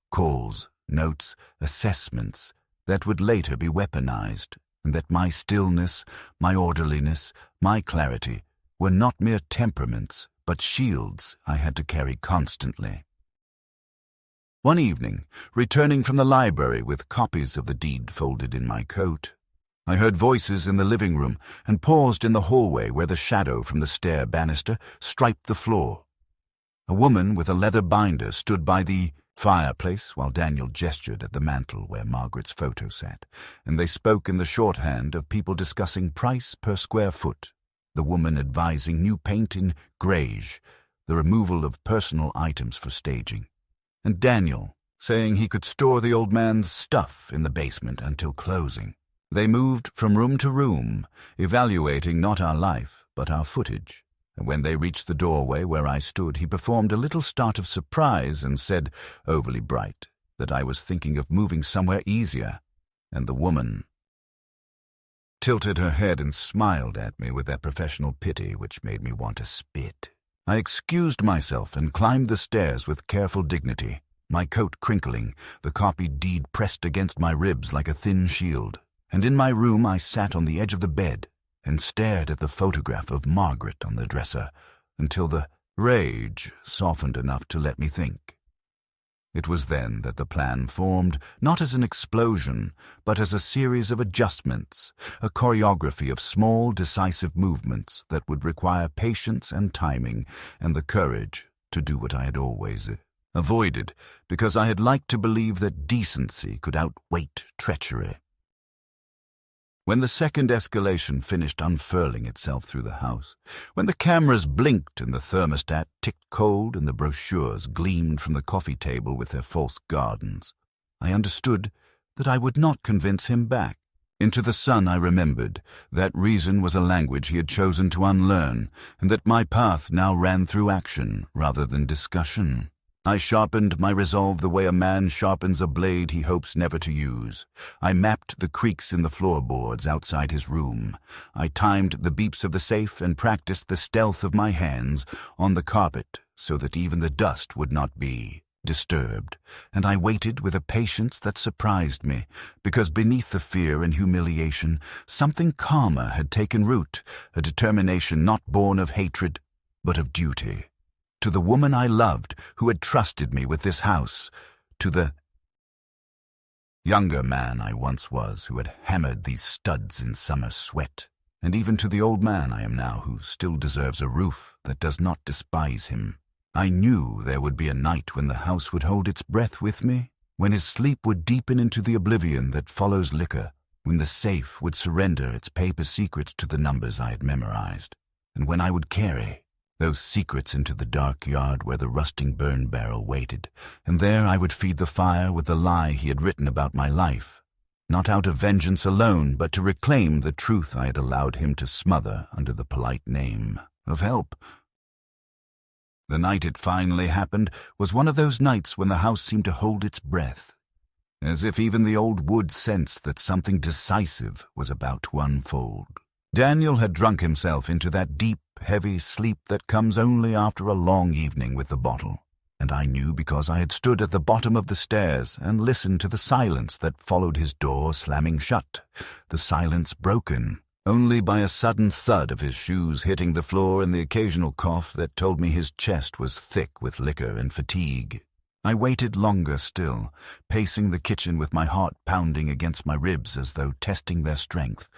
calls, notes, assessments, that would later be weaponized, and that my stillness, my orderliness, my clarity were not mere temperaments, but shields I had to carry constantly. One evening, returning from the library with copies of the deed folded in my coat, I heard voices in the living room and paused in the hallway where the shadow from the stair banister striped the floor. A woman with a leather binder stood by the fireplace while Daniel gestured at the mantel where Margaret's photo sat, and they spoke in the shorthand of people discussing price per square foot, the woman advising new paint in greige, the removal of personal items for staging, and Daniel saying he could store the old man's stuff in the basement until closing. They moved from room to room, evaluating not our life, but our footage, and when they reached the doorway where I stood, he performed a little start of surprise and said, overly bright, that I was thinking of moving somewhere easier, and the woman tilted her head and smiled at me with that professional pity which made me want to spit. I excused myself and climbed the stairs with careful dignity, my coat crinkling, the copied deed pressed against my ribs like a thin shield, and in my room I sat on the edge of the bed and stared at the photograph of Margaret on the dresser until the rage softened enough to let me think. It was then that the plan formed, not as an explosion, but as a series of adjustments, a choreography of small, decisive movements that would require patience and timing and the courage to do what I had always avoided, because I had liked to believe that decency could outweight treachery. When the second escalation finished unfurling itself through the house, when the cameras blinked and the thermostat ticked cold and the brochures gleamed from the coffee table with their false gardens, I understood that I would not convince him back. Into the sun I remembered that reason was a language he had chosen to unlearn, and that my path now ran through action rather than discussion. I sharpened my resolve the way a man sharpens a blade he hopes never to use. I mapped the creaks in the floorboards outside his room. I timed the beeps of the safe and practiced the stealth of my hands on the carpet so that even the dust would not be disturbed, and I waited with a patience that surprised me, because beneath the fear and humiliation, something calmer had taken root, a determination not born of hatred, but of duty. To the woman I loved, who had trusted me with this house, to the younger man I once was, who had hammered these studs in summer sweat, and even to the old man I am now, who still deserves a roof that does not despise him. I knew there would be a night when the house would hold its breath with me, when his sleep would deepen into the oblivion that follows liquor, when the safe would surrender its paper secrets to the numbers I had memorized, and when I would carry those secrets into the dark yard where the rusting burn barrel waited, and there I would feed the fire with the lie he had written about my life, not out of vengeance alone, but to reclaim the truth I had allowed him to smother under the polite name of help. The night it finally happened was one of those nights when the house seemed to hold its breath, as if even the old wood sensed that something decisive was about to unfold. Daniel had drunk himself into that deep, heavy sleep that comes only after a long evening with the bottle, and I knew because I had stood at the bottom of the stairs and listened to the silence that followed his door slamming shut, the silence broken only by a sudden thud of his shoes hitting the floor and the occasional cough that told me his chest was thick with liquor and fatigue. I waited longer still, pacing the kitchen with my heart pounding against my ribs as though testing their strength,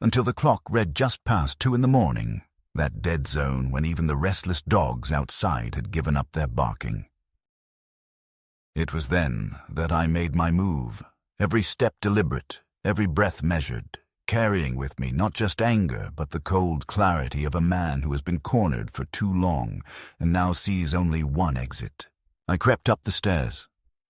until the clock read just past 2 a.m, that dead zone when even the restless dogs outside had given up their barking. It was then that I made my move, every step deliberate, every breath measured, carrying with me not just anger but the cold clarity of a man who has been cornered for too long and now sees only one exit. I crept up the stairs,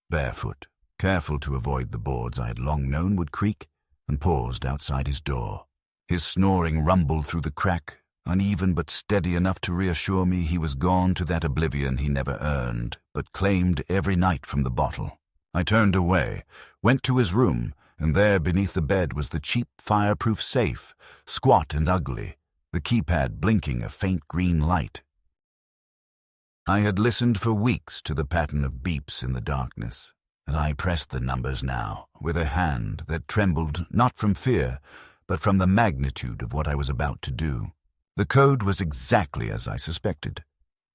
barefoot, careful to avoid the boards I had long known would creak, and paused outside his door. His snoring rumbled through the crack, uneven but steady enough to reassure me he was gone to that oblivion he never earned, but claimed every night from the bottle. I turned away, went to his room, and there beneath the bed was the cheap fireproof safe, squat and ugly, the keypad blinking a faint green light. I had listened for weeks to the pattern of beeps in the darkness, and I pressed the numbers now with a hand that trembled not from fear, but from the magnitude of what I was about to do. The code was exactly as I suspected.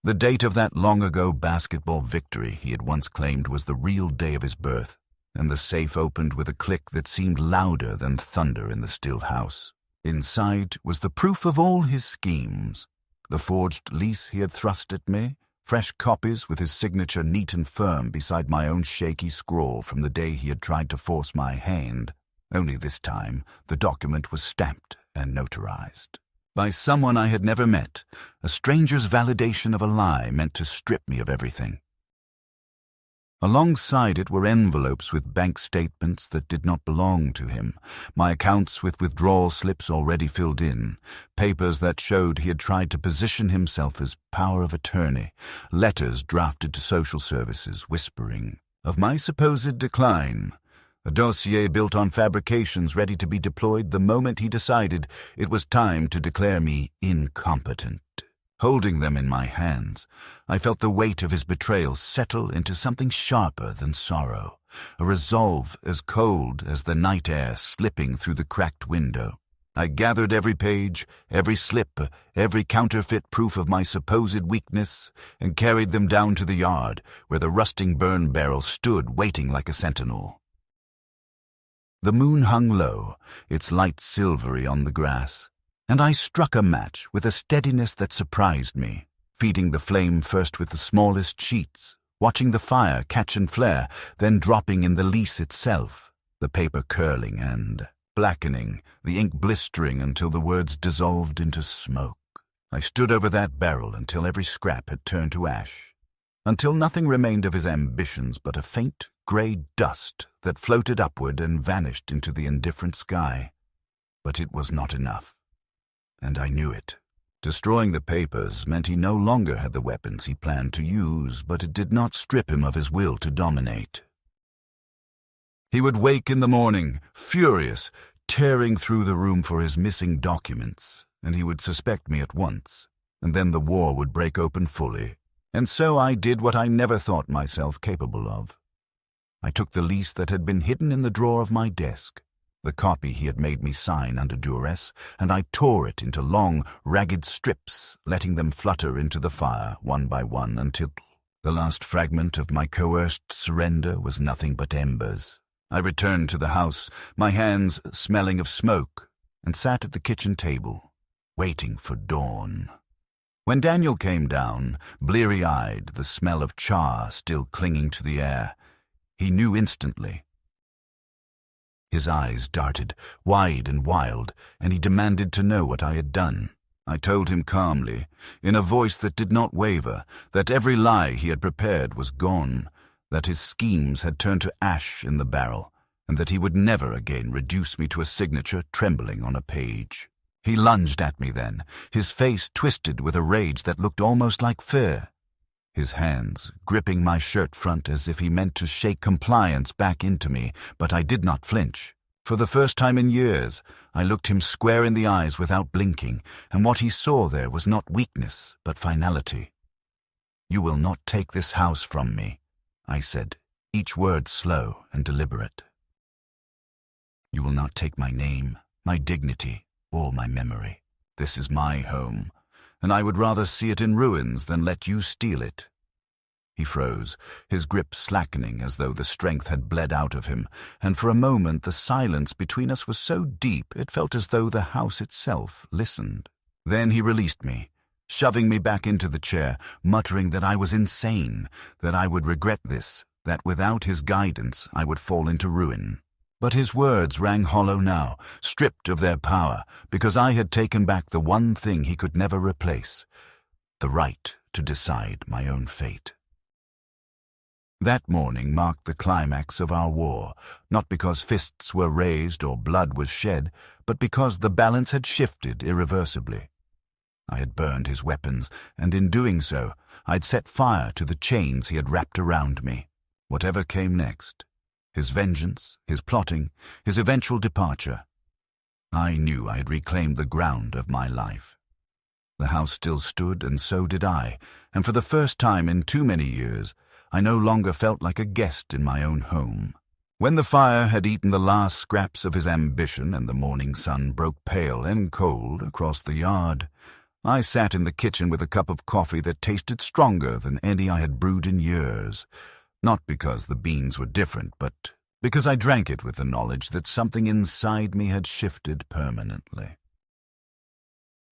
The date of that long-ago basketball victory he had once claimed was the real day of his birth, and the safe opened with a click that seemed louder than thunder in the still house. Inside was the proof of all his schemes, the forged lease he had thrust at me, fresh copies with his signature neat and firm beside my own shaky scrawl from the day he had tried to force my hand. Only this time the document was stamped and notarized. By someone I had never met, a stranger's validation of a lie meant to strip me of everything. Alongside it were envelopes with bank statements that did not belong to him, my accounts with withdrawal slips already filled in, papers that showed he had tried to position himself as power of attorney, letters drafted to social services whispering of my supposed decline, a dossier built on fabrications ready to be deployed the moment he decided it was time to declare me incompetent. Holding them in my hands, I felt the weight of his betrayal settle into something sharper than sorrow, a resolve as cold as the night air slipping through the cracked window. I gathered every page, every slip, every counterfeit proof of my supposed weakness, and carried them down to the yard, where the rusting burn barrel stood waiting like a sentinel. The moon hung low, its light silvery on the grass, and I struck a match with a steadiness that surprised me, feeding the flame first with the smallest sheets, watching the fire catch and flare, then dropping in the lease itself, the paper curling and blackening, the ink blistering until the words dissolved into smoke. I stood over that barrel until every scrap had turned to ash, until nothing remained of his ambitions but a faint grey dust that floated upward and vanished into the indifferent sky. But it was not enough, and I knew it. Destroying the papers meant he no longer had the weapons he planned to use, but it did not strip him of his will to dominate. He would wake in the morning, furious, tearing through the room for his missing documents, and he would suspect me at once, and then the war would break open fully, And so I did what I never thought myself capable of. I took the lease that had been hidden in the drawer of my desk, the copy he had made me sign under duress, and I tore it into long, ragged strips, letting them flutter into the fire one by one until the last fragment of my coerced surrender was nothing but embers. I returned to the house, my hands smelling of smoke, and sat at the kitchen table, waiting for dawn. When Daniel came down, bleary-eyed, the smell of char still clinging to the air, he knew instantly. His eyes darted, wide and wild, and he demanded to know what I had done. I told him calmly, in a voice that did not waver, that every lie he had prepared was gone, that his schemes had turned to ash in the barrel, and that he would never again reduce me to a signature trembling on a page. He lunged at me then, his face twisted with a rage that looked almost like fear, his hands gripping my shirt front as if he meant to shake compliance back into me, but I did not flinch. For the first time in years, I looked him square in the eyes without blinking, and what he saw there was not weakness, but finality. "You will not take this house from me," I said, each word slow and deliberate. "You will not take my name, my dignity, or my memory. This is my home, and I would rather see it in ruins than let you steal it." He froze, his grip slackening as though the strength had bled out of him, and for a moment the silence between us was so deep it felt as though the house itself listened. Then he released me, shoving me back into the chair, muttering that I was insane, that I would regret this, that without his guidance I would fall into ruin. But his words rang hollow now, stripped of their power, because I had taken back the one thing he could never replace, the right to decide my own fate. That morning marked the climax of our war, not because fists were raised or blood was shed, but because the balance had shifted irreversibly. I had burned his weapons, and in doing so, I'd set fire to the chains he had wrapped around me. Whatever came next, his vengeance, his plotting, his eventual departure, I knew I had reclaimed the ground of my life. The house still stood, and so did I, and for the first time in too many years, I no longer felt like a guest in my own home. When the fire had eaten the last scraps of his ambition and the morning sun broke pale and cold across the yard, I sat in the kitchen with a cup of coffee that tasted stronger than any I had brewed in years, not because the beans were different, but because I drank it with the knowledge that something inside me had shifted permanently.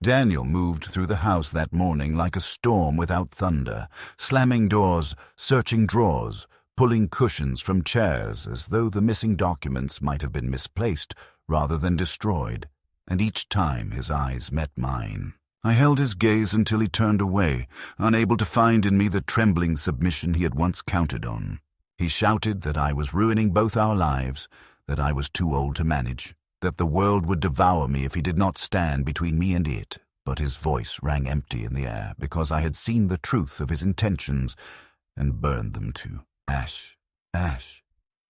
Daniel moved through the house that morning like a storm without thunder, slamming doors, searching drawers, pulling cushions from chairs as though the missing documents might have been misplaced rather than destroyed, and each time his eyes met mine, I held his gaze until he turned away, unable to find in me the trembling submission he had once counted on. He shouted that I was ruining both our lives, that I was too old to manage, that the world would devour me if he did not stand between me and it, but his voice rang empty in the air because I had seen the truth of his intentions and burned them to ash, ash,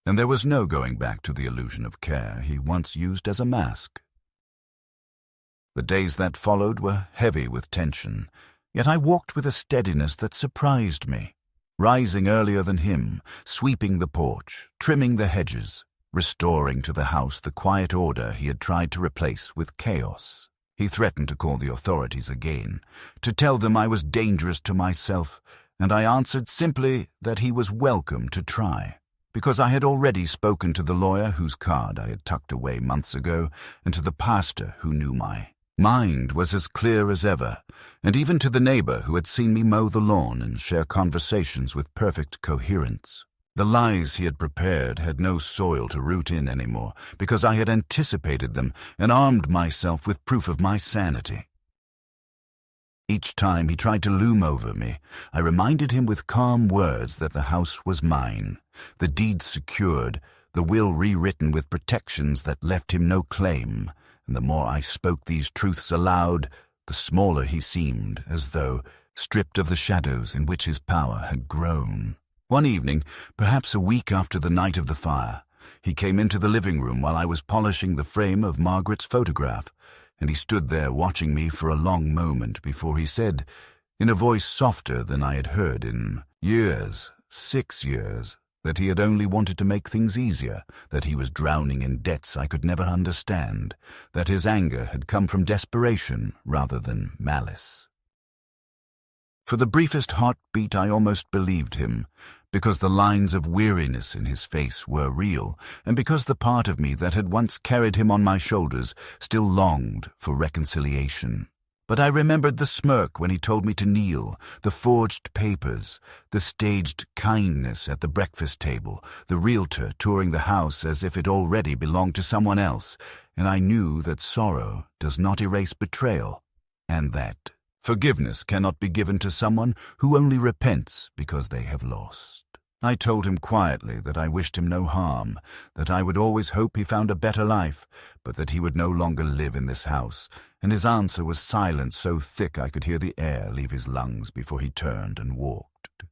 and there was no going back to the illusion of care he once used as a mask. The days that followed were heavy with tension, yet I walked with a steadiness that surprised me, rising earlier than him, sweeping the porch, trimming the hedges, restoring to the house the quiet order he had tried to replace with chaos. He threatened to call the authorities again, to tell them I was dangerous to myself, and I answered simply that he was welcome to try, because I had already spoken to the lawyer whose card I had tucked away months ago, and to the pastor who knew my mind was as clear as ever, and even to the neighbor who had seen me mow the lawn and share conversations with perfect coherence. The lies he had prepared had no soil to root in anymore, because I had anticipated them and armed myself with proof of my sanity. Each time he tried to loom over me, I reminded him with calm words that the house was mine, the deed secured, the will rewritten with protections that left him no claim, and the more I spoke these truths aloud, the smaller he seemed, as though stripped of the shadows in which his power had grown. One evening, perhaps a week after the night of the fire, he came into the living room while I was polishing the frame of Margaret's photograph, and he stood there watching me for a long moment before he said, in a voice softer than I had heard in years, 6 years, that he had only wanted to make things easier, that he was drowning in debts I could never understand, that his anger had come from desperation rather than malice. For the briefest heartbeat I almost believed him, because the lines of weariness in his face were real, and because the part of me that had once carried him on my shoulders still longed for reconciliation. But I remembered the smirk when he told me to kneel, the forged papers, the staged kindness at the breakfast table, the realtor touring the house as if it already belonged to someone else, and I knew that sorrow does not erase betrayal, and that forgiveness cannot be given to someone who only repents because they have lost. I told him quietly that I wished him no harm, that I would always hope he found a better life, but that he would no longer live in this house, and his answer was silence so thick I could hear the air leave his lungs before he turned and walked.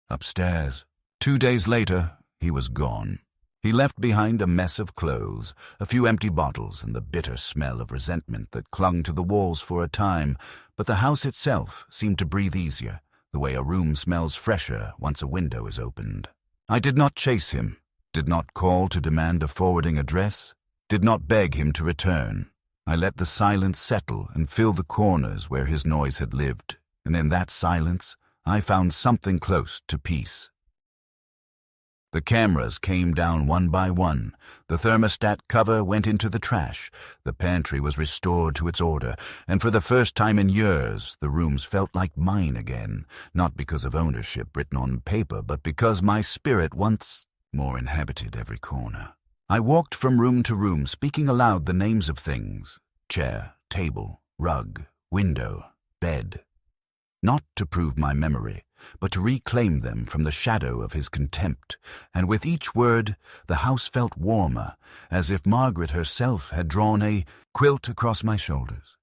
Upstairs, 2 days later, he was gone. He left behind a mess of clothes, a few empty bottles, and the bitter smell of resentment that clung to the walls for a time, but the house itself seemed to breathe easier, the way a room smells fresher once a window is opened. I did not chase him, did not call to demand a forwarding address, did not beg him to return. I let the silence settle and fill the corners where his noise had lived, and in that silence I found something close to peace. The cameras came down one by one. The thermostat cover went into the trash. The pantry was restored to its order, and for the first time in years, the rooms felt like mine again, not because of ownership written on paper, but because my spirit once more inhabited every corner. I walked from room to room, speaking aloud the names of things: chair, table, rug, window, bed. Not to prove my memory, but to reclaim them from the shadow of his contempt, and with each word the house felt warmer, as if Margaret herself had drawn a quilt across my shoulders.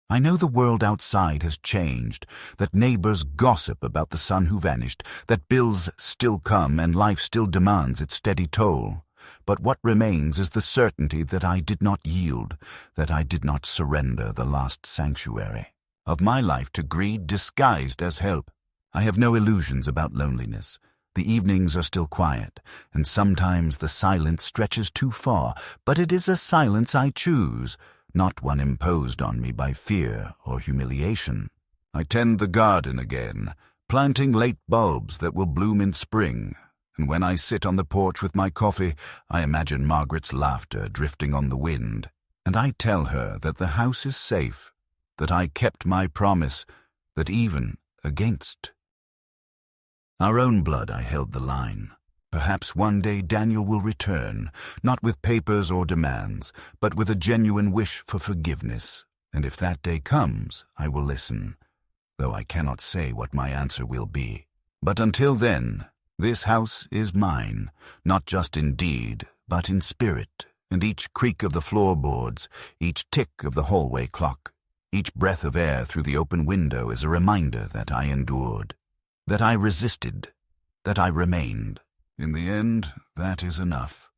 I know the world outside has changed, that neighbors gossip about the son who vanished, that bills still come and life still demands its steady toll. But what remains is the certainty that I did not yield, that I did not surrender the last sanctuary of my life to greed disguised as help. I have no illusions about loneliness. The evenings are still quiet, and sometimes the silence stretches too far, but it is a silence I choose, not one imposed on me by fear or humiliation. I tend the garden again, planting late bulbs that will bloom in spring, and when I sit on the porch with my coffee, I imagine Margaret's laughter drifting on the wind, and I tell her that the house is safe, that I kept my promise, that even against our own blood I held the line. Perhaps one day Daniel will return, not with papers or demands, but with a genuine wish for forgiveness, and if that day comes, I will listen, though I cannot say what my answer will be. But until then, this house is mine, not just in deed, but in spirit, and each creak of the floorboards, each tick of the hallway clock, each breath of air through the open window is a reminder that I endured, that I resisted, that I remained. In the end, that is enough.